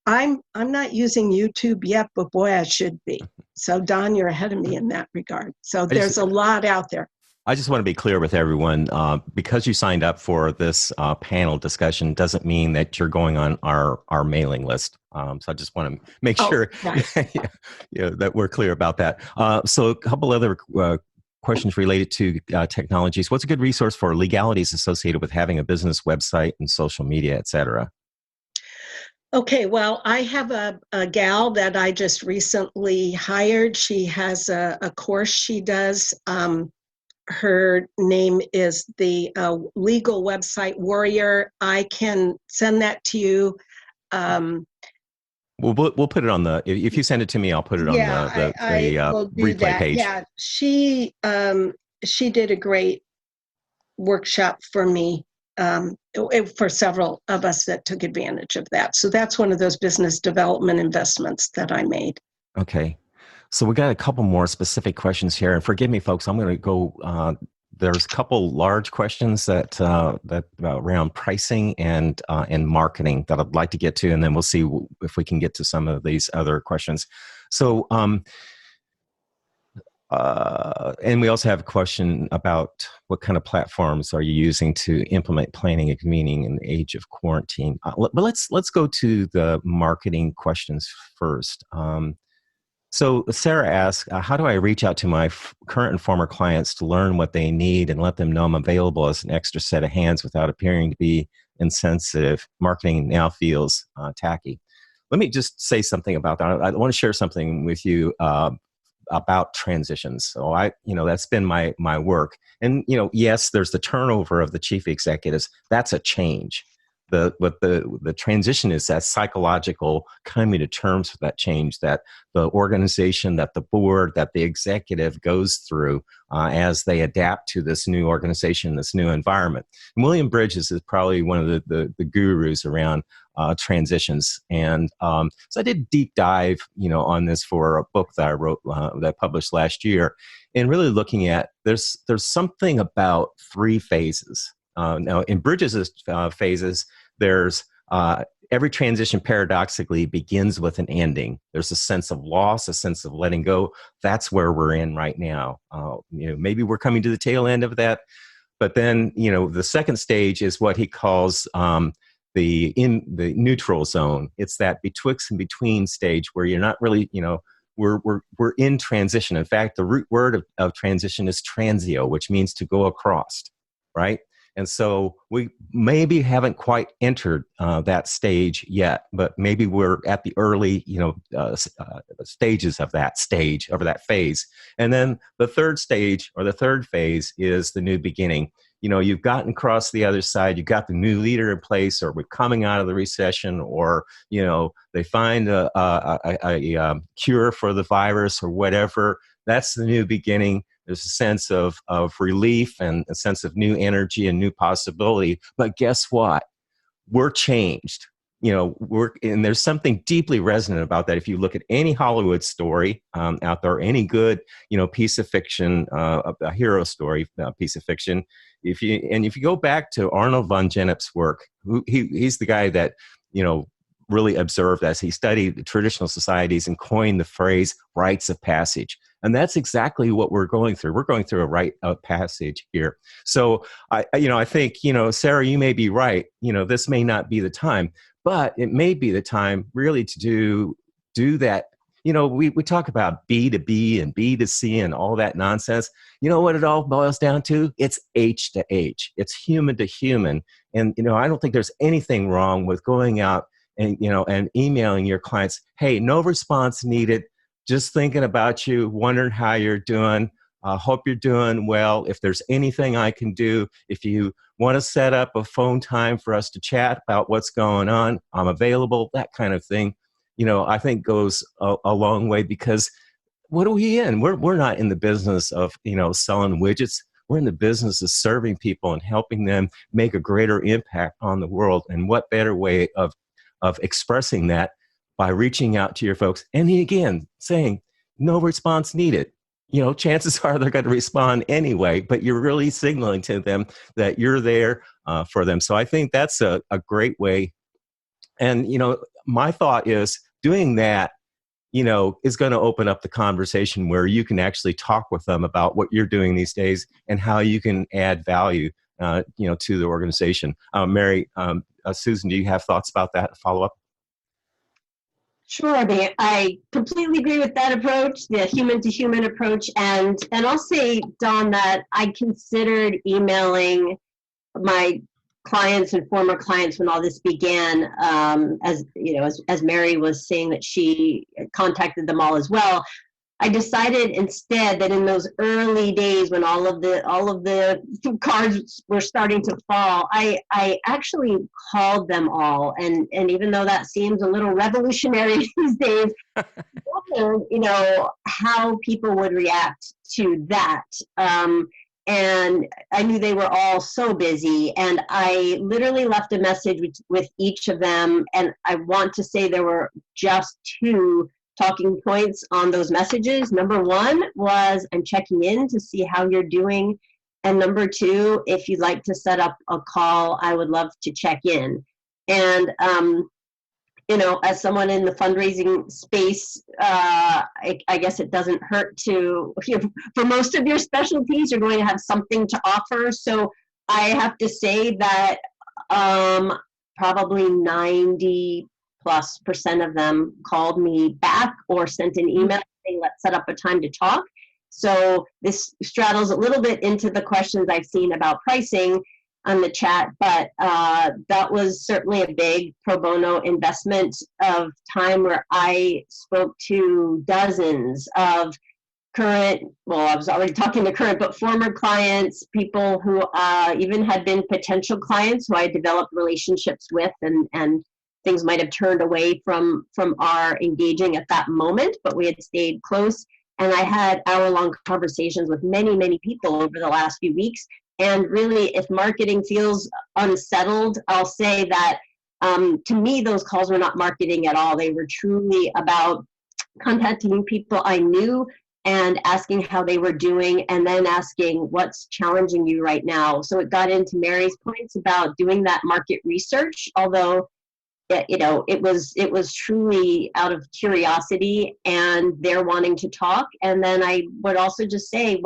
[SPEAKER 3] I'm not using YouTube yet, but boy, I should be. So Don, you're ahead of me in that regard. So there's a lot out there.
[SPEAKER 1] I just want to be clear with everyone, because you signed up for this panel discussion doesn't mean that you're going on our mailing list. So I just want to make sure that we're clear about that. So a couple other questions related to technologies. What's a good resource for legalities associated with having a business website and social media, et cetera?
[SPEAKER 3] Okay, well, I have a gal that I just recently hired. She has a course she does. Her name is the Legal Website Warrior. I can send that to you.
[SPEAKER 1] We'll put it on the, if you send it to me, I'll put it on the replay page.
[SPEAKER 3] Yeah, she did a great workshop for me, for several of us that took advantage of that. So that's one of those business development investments that I made. Okay.
[SPEAKER 1] So we got a couple more specific questions here, and forgive me, folks. I'm going to go. There's a couple large questions that around pricing and marketing that I'd like to get to, and then we'll see if we can get to some of these other questions. So, and we also have a question about what kind of platforms are you using to implement planning and convening in the age of quarantine. But let's go to the marketing questions first. So Sarah asks, how do I reach out to my current and former clients to learn what they need and let them know I'm available as an extra set of hands without appearing to be insensitive? Marketing now feels tacky. Let me just say something about that. I want to share something with you about transitions. So that's been my work. And, yes, there's the turnover of the chief executives. That's a change. The transition is that psychological coming to terms with that change that the organization, that the board, that the executive goes through as they adapt to this new organization, this new environment. And William Bridges is probably one of the gurus around transitions. And so I did a deep dive, on this for a book that I wrote, that I published last year, and really looking at there's something about three phases. Now, in Bridges' phases, there's every transition paradoxically begins with an ending. There's a sense of loss, a sense of letting go. That's where we're in right now. Maybe we're coming to the tail end of that. But then, the second stage is what he calls the neutral zone. It's that betwixt and between stage where you're not really, we're in transition. In fact, the root word of transition is transio, which means to go across, right? And so we maybe haven't quite entered that stage yet, but maybe we're at the early, stages of that stage, of that phase. And then the third stage or the third phase is the new beginning. You've gotten across the other side, you've got the new leader in place, or we're coming out of the recession, or, they find a cure for the virus or whatever. That's the new beginning. There's a sense of relief and a sense of new energy and new possibility. But guess what? We're changed. And there's something deeply resonant about that. If you look at any Hollywood story out there, any good, piece of fiction, a hero story, piece of fiction, if you go back to Arnold von Gennep's work, he's the guy that, really observed as he studied traditional societies and coined the phrase rites of passage. And that's exactly what we're going through. We're going through a rite of passage here. So I think, Sarah, you may be right. This may not be the time, but it may be the time really to do that. We talk about B to B and B to C and all that nonsense. You know what it all boils down to? It's H to H. It's human to human. And, I don't think there's anything wrong with going out and emailing your clients, hey, no response needed. Just thinking about you, wondering how you're doing. Hope you're doing well. If there's anything I can do, if you want to set up a phone time for us to chat about what's going on, I'm available, that kind of thing, I think goes a long way, because what are we in? We're not in the business of, selling widgets. We're in the business of serving people and helping them make a greater impact on the world. And what better way of expressing that by reaching out to your folks. And again, saying no response needed. Chances are they're going to respond anyway, but you're really signaling to them that you're there for them. So I think that's a great way. And, my thought is doing that, is going to open up the conversation where you can actually talk with them about what you're doing these days and how you can add value, to the organization. Mary, Susan, do you have thoughts about that? Follow up?
[SPEAKER 2] Sure, I completely agree with that approach, the human-to-human approach. And I'll say, Don, that I considered emailing my clients and former clients when all this began, as Mary was saying that she contacted them all as well. I decided instead that in those early days when all of the cards were starting to fall, I actually called them all, and even though that seems a little revolutionary these days, how people would react to that. And I knew they were all so busy, and I literally left a message with each of them. And I want to say there were just two talking points on those messages. Number one was, I'm checking in to see how you're doing. And number two, if you'd like to set up a call, I would love to check in. And, as someone in the fundraising space, I guess it doesn't hurt to, for most of your specialties, you're going to have something to offer. So I have to say that probably 90+% of them called me back or sent an email saying, let's set up a time to talk. So this straddles a little bit into the questions I've seen about pricing on the chat, but that was certainly a big pro bono investment of time where I spoke to dozens of current, well, I was already talking to current, but former clients, people who even had been potential clients who I developed relationships with, and things might have turned away from our engaging at that moment, but we had stayed close. And I had hour-long conversations with many, many people over the last few weeks. And really, if marketing feels unsettled, I'll say that to me, those calls were not marketing at all. They were truly about contacting people I knew and asking how they were doing, and then asking what's challenging you right now. So it got into Mary's points about doing that market research, although it was truly out of curiosity and they're wanting to talk. And then I would also just say,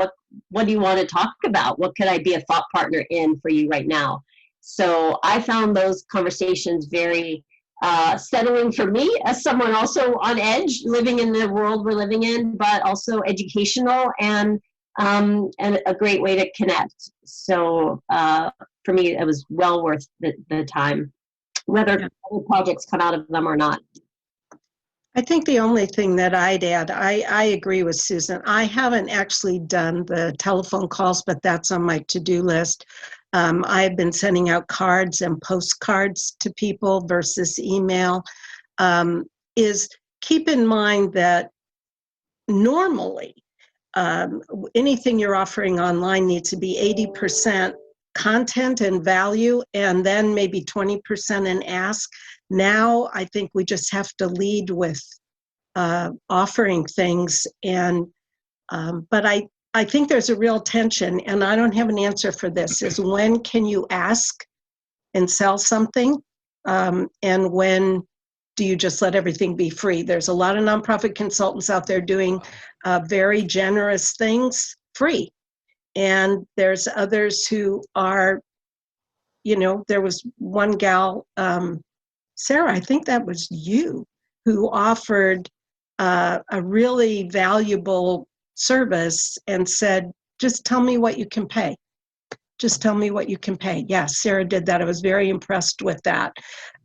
[SPEAKER 2] what do you want to talk about? What could I be a thought partner in for you right now? So I found those conversations very settling for me as someone also on edge, living in the world we're living in, but also educational and a great way to connect. So for me, it was well worth the time, whether other projects come out of them or not.
[SPEAKER 3] I think the only thing that I'd add, I agree with Susan. I haven't actually done the telephone calls, but that's on my to-do list. I've been sending out cards and postcards to people versus email. Is keep in mind that normally anything you're offering online needs to be 80% content and value, and then maybe 20% an ask. Now, I think we just have to lead with offering things. And but I think there's a real tension, and I don't have an answer for this, is when can you ask and sell something? And when do you just let everything be free? There's a lot of nonprofit consultants out there doing very generous things free. And there's others who are, there was one gal, Sarah, I think that was you, who offered a really valuable service and said, just tell me what you can pay. Just tell me what you can pay. Yes, Sarah did that. I was very impressed with that.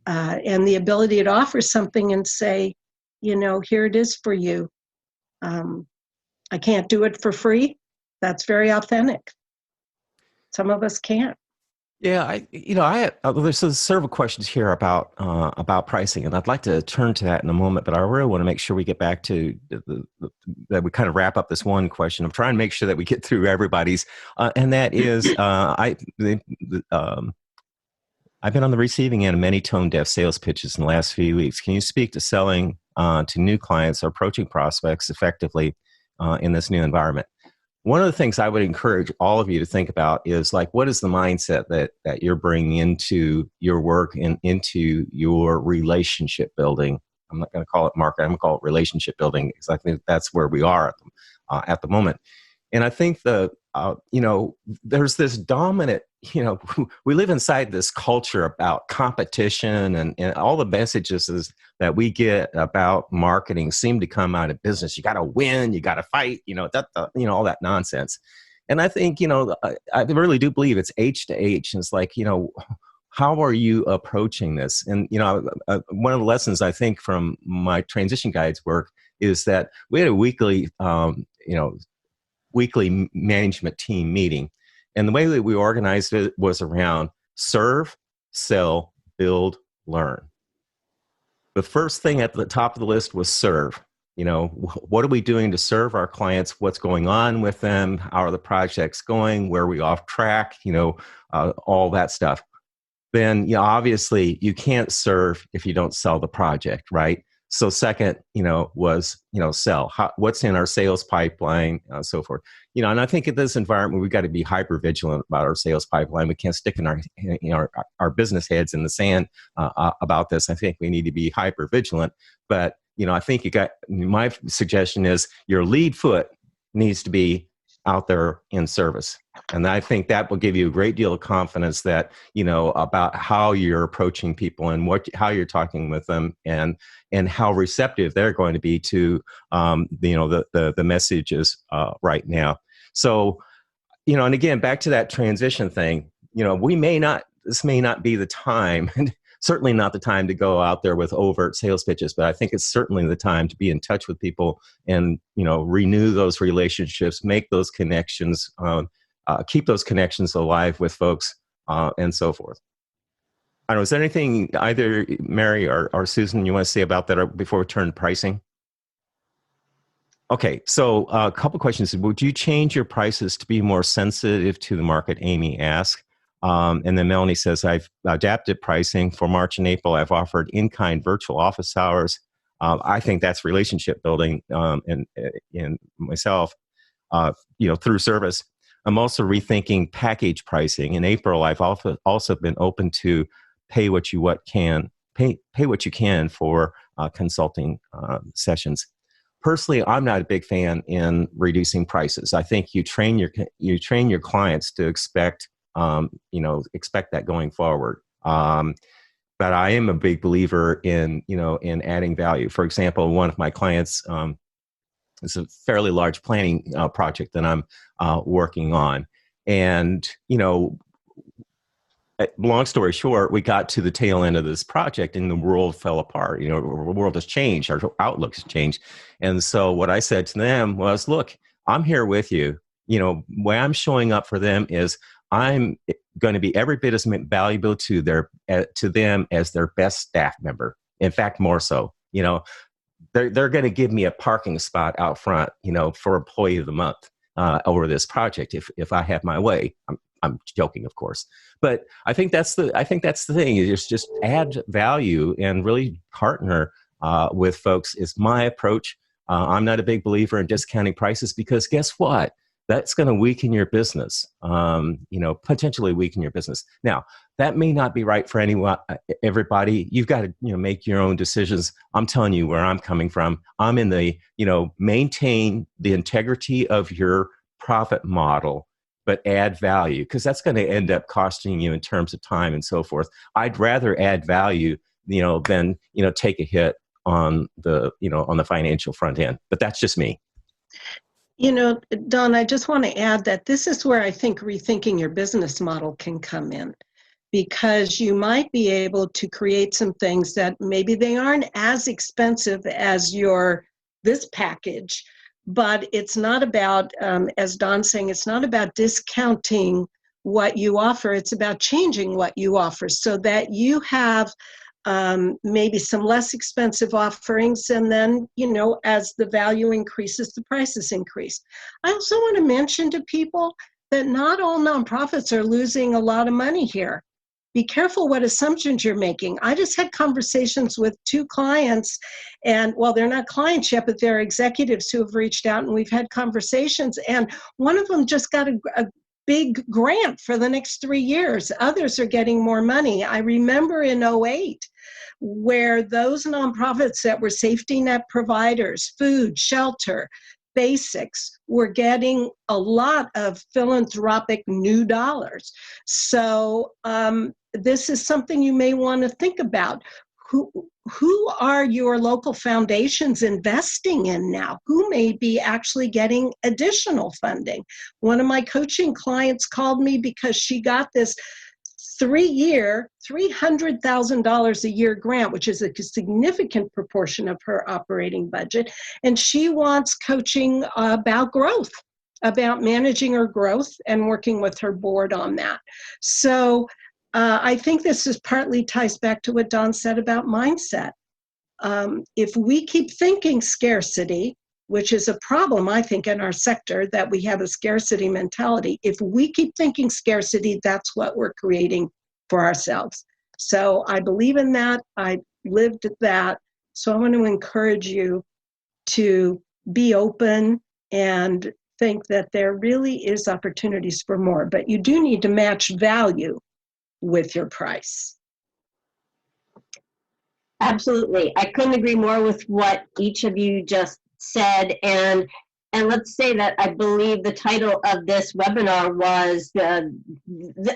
[SPEAKER 3] And the ability to offer something and say, here it is for you. I can't do it for free. That's very authentic. Some of us can't.
[SPEAKER 1] Yeah, there's several questions here about pricing, and I'd like to turn to that in a moment. But I really want to make sure we get back to that we kind of wrap up this one question. I'm trying to make sure that we get through everybody's, and that is, I've been on the receiving end of many tone-deaf sales pitches in the last few weeks. Can you speak to selling to new clients or approaching prospects effectively in this new environment? One of the things I would encourage all of you to think about is, like, what is the mindset that you're bringing into your work and into your relationship building? I'm not going to call it market. I'm going to call it relationship building, because I think that's where we are at the moment. And I think there's this dominant, we live inside this culture about competition, and all the messages that we get about marketing seem to come out of business. You got to win, you got to fight, all that nonsense. And I think, I really do believe it's H to H. And it's like, how are you approaching this? And, one of the lessons I think from my transition guides work is that we had a weekly management team meeting. And the way that we organized it was around serve, sell, build, learn. The first thing at the top of the list was serve. What are we doing to serve our clients? What's going on with them? How are the projects going? Where are we off track? All that stuff. Then, obviously you can't serve if you don't sell the project, right? So second, was, sell. What's in our sales pipeline, so forth. And I think in this environment, we've got to be hyper vigilant about our sales pipeline. We can't stick in our business heads in the sand about this. I think we need to be hyper vigilant. But, I think my suggestion is your lead foot needs to be out there in service. And I think that will give you a great deal of confidence that, about how you're approaching people and how you're talking with them, and how receptive they're going to be to, the messages right now. So, and again, back to that transition thing, this may not be the time certainly not the time to go out there with overt sales pitches, but I think it's certainly the time to be in touch with people and, renew those relationships, make those connections, keep those connections alive with folks, and so forth. I don't know, is there anything either Mary or Susan you want to say about that before we turn to pricing? Okay, so a couple questions. Would you change your prices to be more sensitive to the market? Amy asked. And then Melanie says, I've adapted pricing for March and April. I've offered in-kind virtual office hours. I think that's relationship building in myself, through service. I'm also rethinking package pricing. In April, I've also been open to pay what you can for consulting sessions. Personally, I'm not a big fan in reducing prices. I think you train your clients to expect that going forward. But I am a big believer in adding value. For example, one of my clients is a fairly large planning project that I'm working on, and long story short, we got to the tail end of this project and the world fell apart. The world has changed. Our outlook has changed. And so what I said to them was, look, I'm here with you. The way I'm showing up for them is I'm going to be every bit as valuable to them as their best staff member. In fact, more so. They're going to give me a parking spot out front, for Employee of the Month over this project if I have my way. I'm joking, of course, but I think that's the thing. Is just add value and really partner with folks. Is my approach. I'm not a big believer in discounting prices because guess what? That's going to weaken your business. Potentially weaken your business. Now, that may not be right for everybody. You've got to make your own decisions. I'm telling you where I'm coming from. I'm in the maintain the integrity of your profit model, but add value, because that's going to end up costing you in terms of time and so forth. I'd rather add value, than take a hit on the financial front end. But that's just me.
[SPEAKER 3] Don, I just want to add that this is where I think rethinking your business model can come in, because you might be able to create some things that maybe they aren't as expensive as this package. But it's not about, as Don's saying, it's not about discounting what you offer. It's about changing what you offer so that you have maybe some less expensive offerings. And then, as the value increases, the prices increase. I also want to mention to people that not all nonprofits are losing a lot of money here. Be careful what assumptions you're making. I just had conversations with 2 clients, and they're not clients yet, but they're executives who have reached out, and we've had conversations, and one of them just got a big grant for the next 3 years. Others are getting more money. I remember in 2008, where those nonprofits that were safety net providers, food, shelter, basics, were getting a lot of philanthropic new dollars. So this is something you may want to think about. Who are your local foundations investing in now? Who may be actually getting additional funding? One of my coaching clients called me because she got this 3-year, $300,000 a year grant, which is a significant proportion of her operating budget. And she wants coaching about growth, about managing her growth and working with her board on that. So I think this is partly ties back to what Don said about mindset. If we keep thinking scarcity, which is a problem, I think, in our sector, that we have a scarcity mentality. If we keep thinking scarcity, that's what we're creating for ourselves. So I believe in that. I lived that. So I want to encourage you to be open and think that there really is opportunities for more, but you do need to match value with your price.
[SPEAKER 2] Absolutely. I couldn't agree more with what each of you just said. And let's say that I believe the title of this webinar was the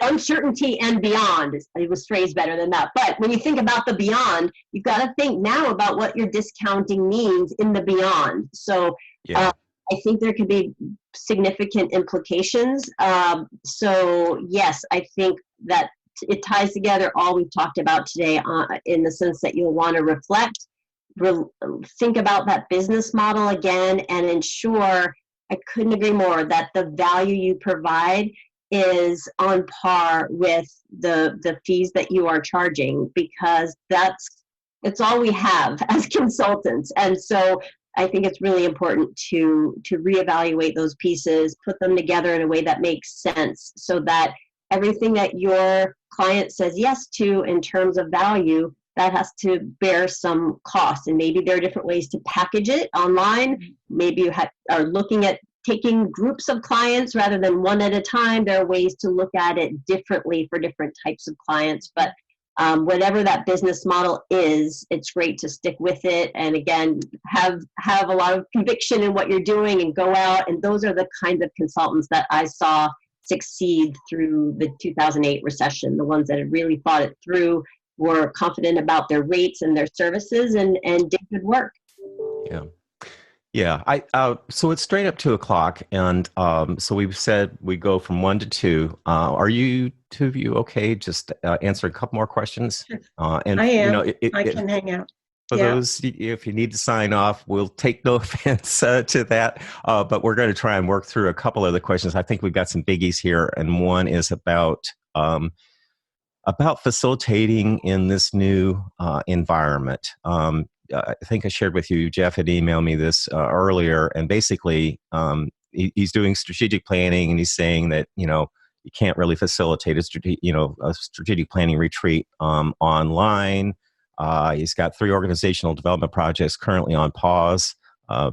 [SPEAKER 2] uncertainty and beyond. It was phrased better than that. But when you think about the beyond, you've got to think now about what your discounting means in the beyond. So I think there could be significant implications. So yes, I think that it ties together all we've talked about today in the sense that you'll want to reflect, think about that business model again, and ensure, I couldn't agree more, that the value you provide is on par with the fees that you are charging, because it's all we have as consultants. And so I think it's really important to reevaluate those pieces, put them together in a way that makes sense, so that everything that your client says yes to in terms of value, that has to bear some cost. And maybe there are different ways to package it online. Maybe you are looking at taking groups of clients rather than one at a time. There are ways to look at it differently for different types of clients. But whatever that business model is, it's great to stick with it. And again, have a lot of conviction in what you're doing and go out. And those are the kinds of consultants that I saw succeed through the 2008 recession. The ones that had really thought it through, were confident about their rates and their services, and did good work.
[SPEAKER 1] Yeah. Yeah, so it's straight up 2:00, and so we've said we go from 1 to 2. Are you two of you okay? Just answer a couple more questions.
[SPEAKER 3] And I am. I can hang out.
[SPEAKER 1] For those, if you need to sign off, we'll take no offense to that. But we're going to try and work through a couple of the questions. I think we've got some biggies here, and one is about facilitating in this new environment. I think I shared with you, Jeff had emailed me this earlier, and basically he's doing strategic planning, and he's saying that, you can't really facilitate a strategic planning retreat online. He's got 3 organizational development projects currently on pause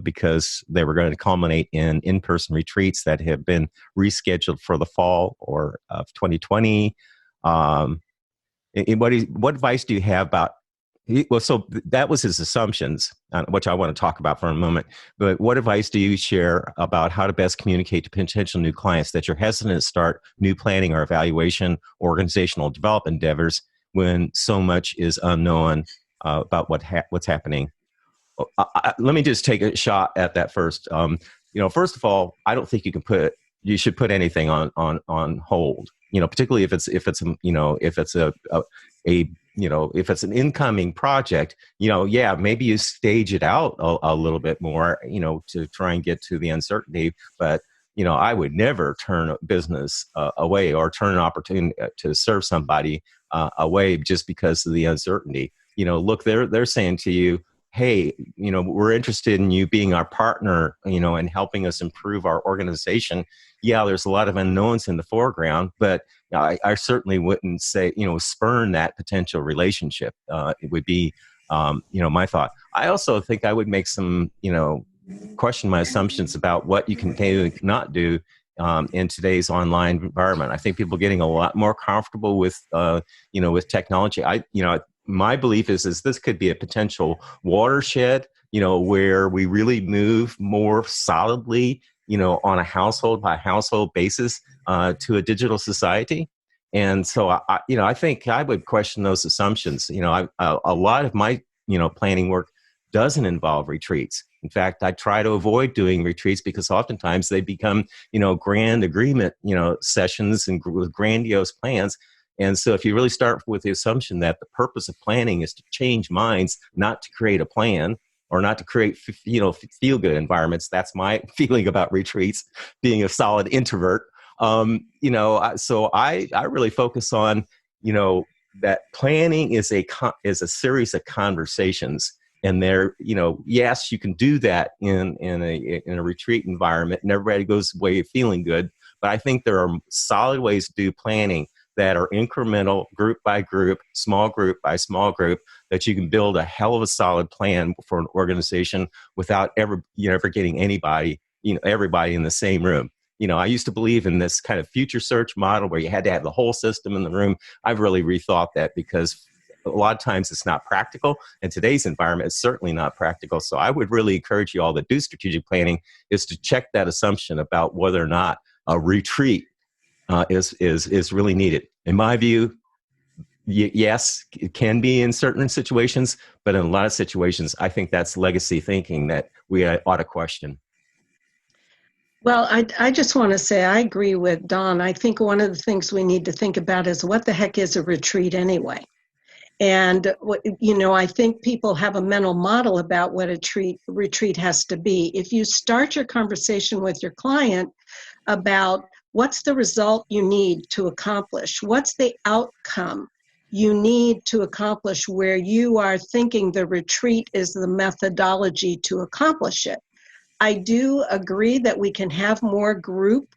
[SPEAKER 1] because they were going to culminate in in-person retreats that have been rescheduled for the fall or of 2020. What advice do you have about? Well, so that was his assumptions, which I want to talk about for a moment. But what advice do you share about how to best communicate to potential new clients that you're hesitant to start new planning or evaluation organizational development endeavors when so much is unknown about what's happening? Let me just take a shot at that first. First of all, I don't think you should put anything on hold. Particularly if it's if it's an incoming project, maybe you stage it out a little bit more, to try and get to the uncertainty. But, I would never turn a business away or turn an opportunity to serve somebody away just because of the uncertainty. Look, they're saying to you, hey, we're interested in you being our partner, and helping us improve our organization. Yeah, there's a lot of unknowns in the foreground, but I certainly wouldn't say, spurn that potential relationship. It would be, my thought. I also think I would make some, question my assumptions about what you can do and not do in today's online environment. I think people are getting a lot more comfortable with, with technology. My belief is this could be a potential watershed, where we really move more solidly, on a household by household basis to a digital society. And so, I think I would question those assumptions. A lot of my, planning work doesn't involve retreats. In fact, I try to avoid doing retreats because oftentimes they become, grand agreement, sessions and with grandiose plans. And so if you really start with the assumption that the purpose of planning is to change minds, not to create a plan or not to create, feel-good environments, that's my feeling about retreats, being a solid introvert. So I really focus on, that planning is a series of conversations. And there, yes, you can do that in a retreat environment, and everybody goes away feeling good. But I think there are solid ways to do planning that are incremental, group by group, small group by small group, that you can build a hell of a solid plan for an organization without ever getting everybody in the same room. I used to believe in this kind of future search model where you had to have the whole system in the room. I've really rethought that because a lot of times it's not practical. In today's environment, it's certainly not practical. So I would really encourage you all that do strategic planning is to check that assumption about whether or not a retreat is really needed. In my view, yes, it can be in certain situations, but in a lot of situations, I think that's legacy thinking that we ought to question.
[SPEAKER 3] Well, I just want to say I agree with Don. I think one of the things we need to think about is what the heck is a retreat anyway? And, I think people have a mental model about what a retreat has to be. If you start your conversation with your client about what's the result you need to accomplish, what's the outcome you need to accomplish, where you are thinking the retreat is the methodology to accomplish it. I do agree that we can have more group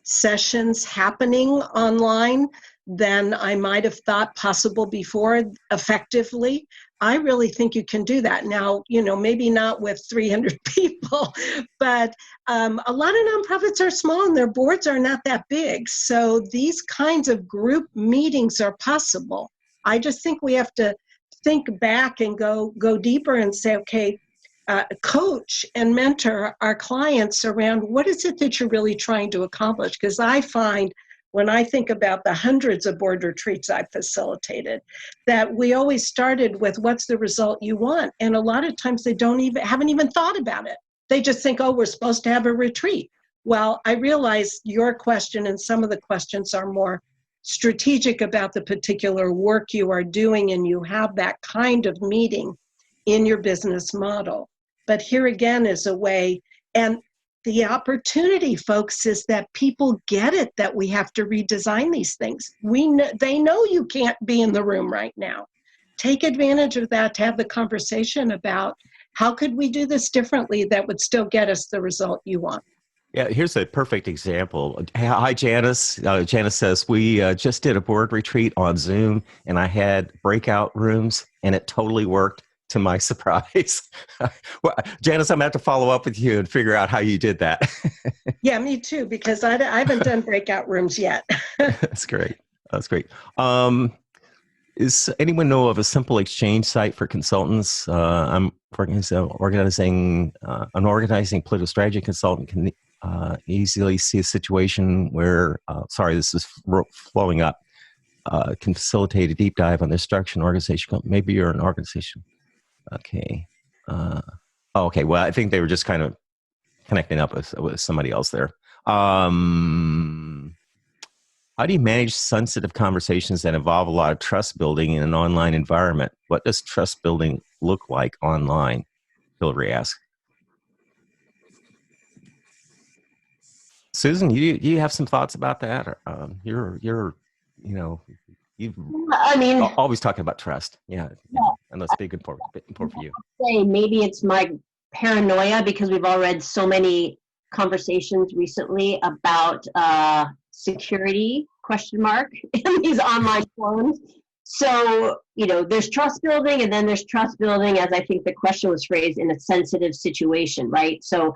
[SPEAKER 3] sessions happening online than I might have thought possible before effectively. I really think you can do that. Now, maybe not with 300 people, but a lot of nonprofits are small and their boards are not that big. So these kinds of group meetings are possible. I just think we have to think back and go deeper and say, okay, coach and mentor our clients around what is it that you're really trying to accomplish. Because I find when I think about the hundreds of board retreats I've facilitated, that we always started with what's the result you want. And a lot of times they haven't even thought about it. They just think, oh, we're supposed to have a retreat. Well, I realize your question and some of the questions are more strategic about the particular work you are doing, and you have that kind of meeting in your business model. But here again is a way, and the opportunity, folks, is that people get it that we have to redesign these things. They know you can't be in the room right now. Take advantage of that to have the conversation about how could we do this differently that would still get us the result you want.
[SPEAKER 1] Yeah, here's a perfect example. Hi, Janice. Janice says, we just did a board retreat on Zoom, and I had breakout rooms, and it totally worked. To my surprise. Well, Janice, I'm going to have to follow up with you and figure out how you did that.
[SPEAKER 3] Yeah, me too, because I haven't done breakout rooms yet.
[SPEAKER 1] That's great. That's great. Is anyone know of a simple exchange site for consultants? I'm organizing an organizing political strategy consultant can easily see a situation where, this is flowing up, can facilitate a deep dive on the structure and organization. Maybe you're an organization. Okay. Okay. Well, I think they were just kind of connecting up with somebody else there. How do you manage sensitive conversations that involve a lot of trust building in an online environment? What does trust building look like online? Hillary asked. Susan, you have some thoughts about that? You've always talking about trust. Yeah. And that's big important for you.
[SPEAKER 2] Say maybe it's my paranoia because we've all read so many conversations recently about security ? In these online forums. So, there's trust building, and then there's trust building, as I think the question was phrased, in a sensitive situation, right? So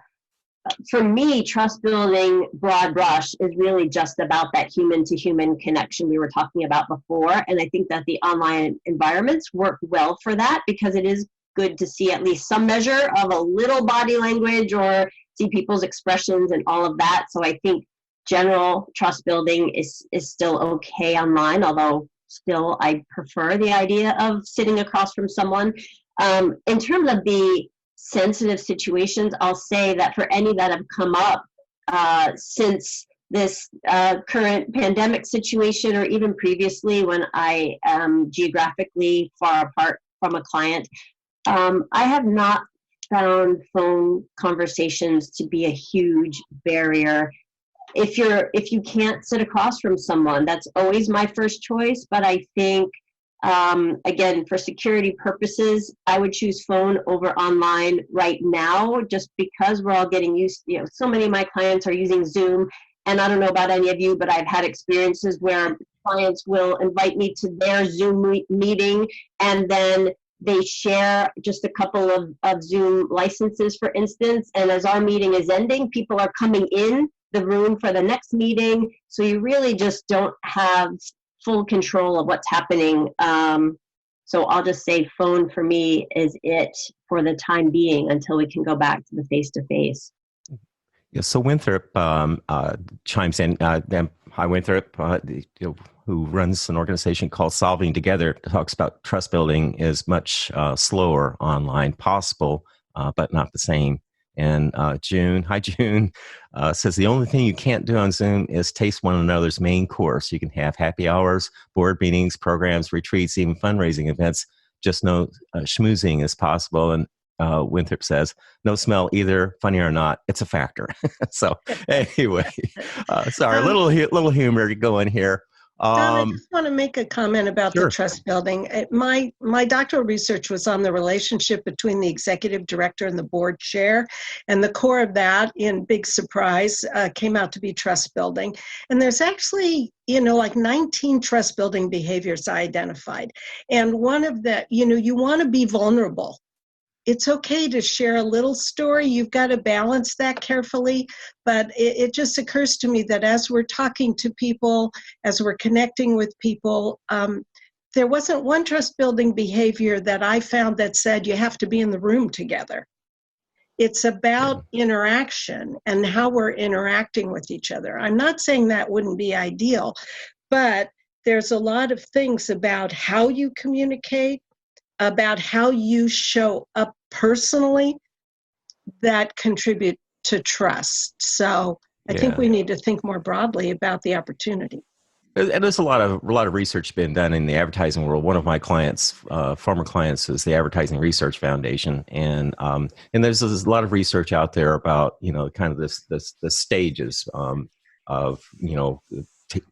[SPEAKER 2] for me, trust building, broad brush, is really just about that human to human connection we were talking about before. And I think that the online environments work well for that, because it is good to see at least some measure of a little body language or see people's expressions and all of that. So I think general trust building is still okay online, although still I prefer the idea of sitting across from someone. In terms of the sensitive situations, I'll say that for any that have come up since this current pandemic situation, or even previously when I am geographically far apart from a client, I have not found phone conversations to be a huge barrier. If you can't sit across from someone, that's always my first choice. But I think, again, for security purposes, I would choose phone over online right now, just because we're all getting used, so many of my clients are using Zoom. And I don't know about any of you, but I've had experiences where clients will invite me to their Zoom meeting, and then they share just a couple of Zoom licenses, for instance. And as our meeting is ending, people are coming in the room for the next meeting. So you really just don't have full control of what's happening. So I'll just say phone for me is it for the time being until we can go back to the face-to-face.
[SPEAKER 1] Yeah, so Winthrop chimes in. Hi, Winthrop, who runs an organization called Solving Together, talks about trust building is much slower online, possible, but not the same. And June, hi June, says the only thing you can't do on Zoom is taste one another's main course. You can have happy hours, board meetings, programs, retreats, even fundraising events. Just no schmoozing is possible. And Winthrop says, no smell either, funny or not, it's a factor. So anyway, sorry, little humor going here.
[SPEAKER 3] Don, I just want to make a comment about
[SPEAKER 1] Sure.
[SPEAKER 3] the trust building. My doctoral research was on the relationship between the executive director and the board chair, and the core of that, in big surprise, came out to be trust building. And there's actually, like 19 trust building behaviors I identified. And one of the, you want to be vulnerable. It's okay to share a little story. You've got to balance that carefully. But it just occurs to me that as we're talking to people, as we're connecting with people, there wasn't one trust building behavior that I found that said you have to be in the room together. It's about interaction and how we're interacting with each other. I'm not saying that wouldn't be ideal, but there's a lot of things about how you communicate, about how you show up personally that contribute to trust. So I think we need to think more broadly about the opportunity.
[SPEAKER 1] And there's a lot of research been done in the advertising world. One of my clients, former clients, is the Advertising Research Foundation, and there's a lot of research out there about kind of the stages of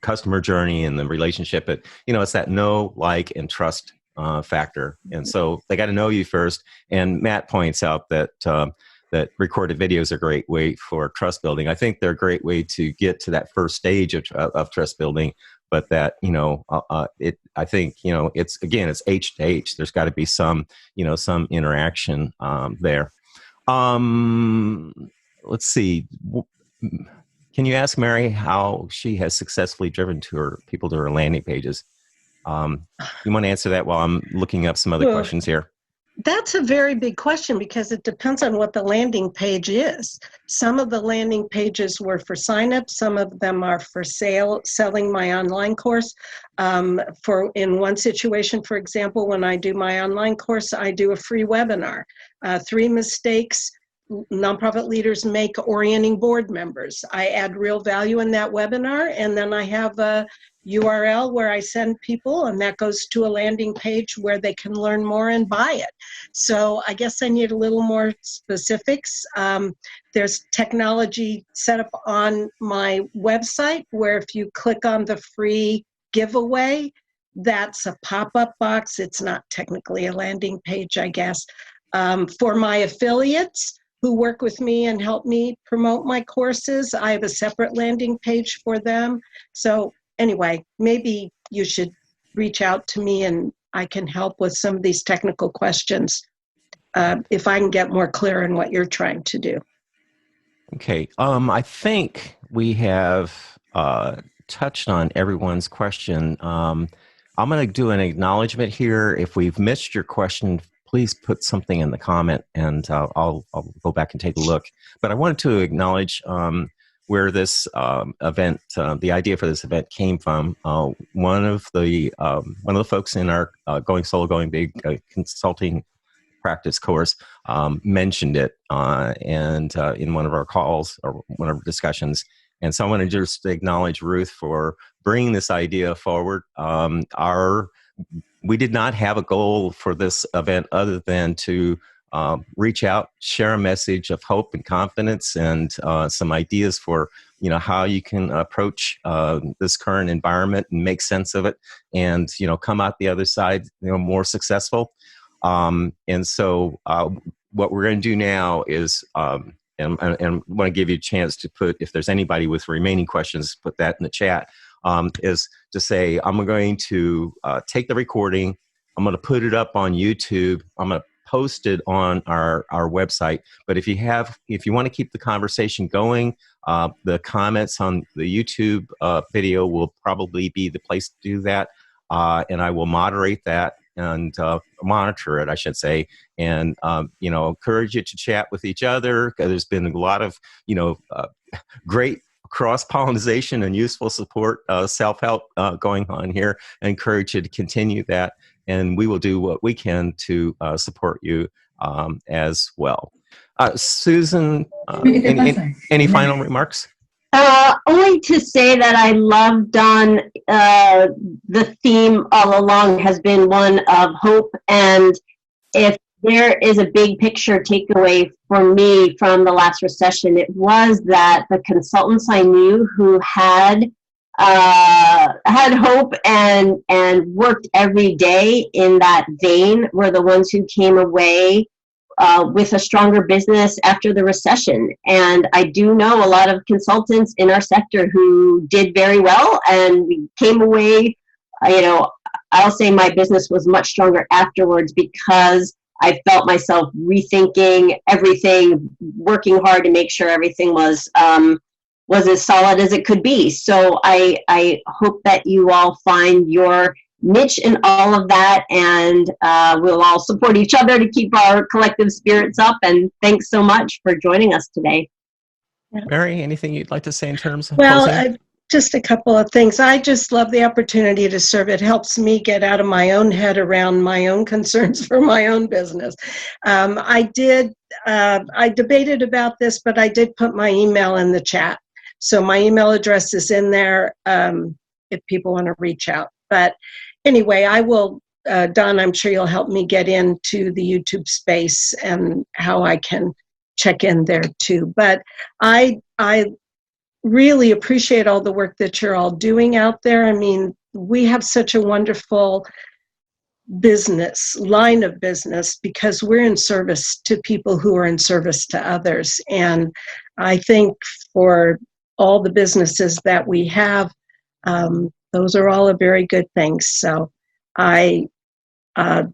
[SPEAKER 1] customer journey and the relationship. But it's that know, like, and trust factor, and so they got to know you first. And Matt points out that that recorded videos are a great way for trust building. I think they're a great way to get to that first stage of trust building. But that I think it's H to H. There's got to be some some interaction there. Let's see. Can you ask Mary how she has successfully driven people to her landing pages? You want to answer that while I'm looking up some other questions here?
[SPEAKER 3] That's a very big question because it depends on what the landing page is. Some of the landing pages were for sign up. Some of them are for selling my online course. In one situation, for example, when I do my online course, I do a free webinar. 3 mistakes nonprofit leaders make orienting board members. I add real value in that webinar, and then I have a URL where I send people, and that goes to a landing page where they can learn more and buy it. So I guess I need a little more specifics. There's technology set up on my website where if you click on the free giveaway, that's a pop-up box. It's not technically a landing page, I guess. For my affiliates who work with me and help me promote my courses, I have a separate landing page for them. So anyway, maybe you should reach out to me and I can help with some of these technical questions if I can get more clear in what you're trying to do.
[SPEAKER 1] Okay. I think we have touched on everyone's question. I'm going to do an acknowledgement here. If we've missed your question, please put something in the comment and I'll go back and take a look. But I wanted to acknowledge where this event, the idea for this event came from. One of the folks in our Going Solo, Going Big consulting practice course mentioned it and in one of our calls or one of our discussions. And so I want to just acknowledge Ruth for bringing this idea forward. We did not have a goal for this event other than to reach out, share a message of hope and confidence, and some ideas for how you can approach this current environment and make sense of it, and come out the other side more successful. And so what we're going to do now is, and want to give you a chance to put, if there's anybody with remaining questions, put that in the chat. Is to say, I'm going to take the recording, I'm going to put it up on YouTube, I'm going to post it on our website. But if you want to keep the conversation going, the comments on the YouTube video will probably be the place to do that. And I will moderate that and monitor it, I should say, and encourage you to chat with each other. There's been a lot of great cross-pollination and useful support, self-help going on here. I encourage you to continue that, and we will do what we can to support you as well. Susan,
[SPEAKER 4] ¿Qué te pasa?
[SPEAKER 1] any final remarks?
[SPEAKER 2] Only to say that I love, Don, the theme all along has been one of hope. And if there is a big picture takeaway for me from the last recession, it was that the consultants I knew who had hope and worked every day in that vein were the ones who came away with a stronger business after the recession. And I do know a lot of consultants in our sector who did very well, and we came away, I'll say my business was much stronger afterwards because I felt myself rethinking everything, working hard to make sure everything was as solid as it could be. So I hope that you all find your niche in all of that, and we'll all support each other to keep our collective spirits up. And thanks so much for joining us today.
[SPEAKER 1] Mary, anything you'd like to say in terms of
[SPEAKER 3] Well, just a couple of things. I just love the opportunity to serve. It helps me get out of my own head around my own concerns for my own business. I debated about this, but I did put my email in the chat. So my email address is in there if people want to reach out. But anyway, I will, Don, I'm sure you'll help me get into the YouTube space and how I can check in there too. But I really appreciate all the work that you're all doing out there. I mean, we have such a wonderful line of business because we're in service to people who are in service to others. And I think for all the businesses that we have, those are all a very good things. So I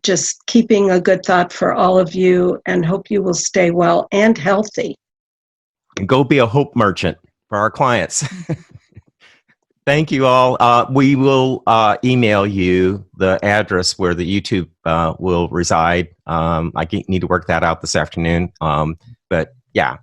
[SPEAKER 3] just keeping a good thought for all of you and hope you will stay well and healthy.
[SPEAKER 1] And go be a hope merchant for our clients. Thank you all. We will email you the address where the YouTube will reside. I need to work that out this afternoon. But yeah,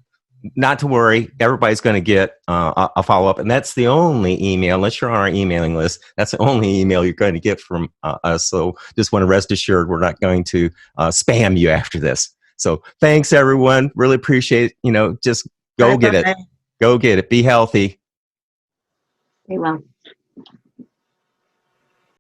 [SPEAKER 1] not to worry. Everybody's going to get a follow-up. And that's the only email, unless you're on our emailing list, that's the only email you're going to get from us. So just want to rest assured we're not going to spam you after this. So thanks, everyone. Really appreciate it. Just go get it. Go get it. Be healthy.
[SPEAKER 2] Very well.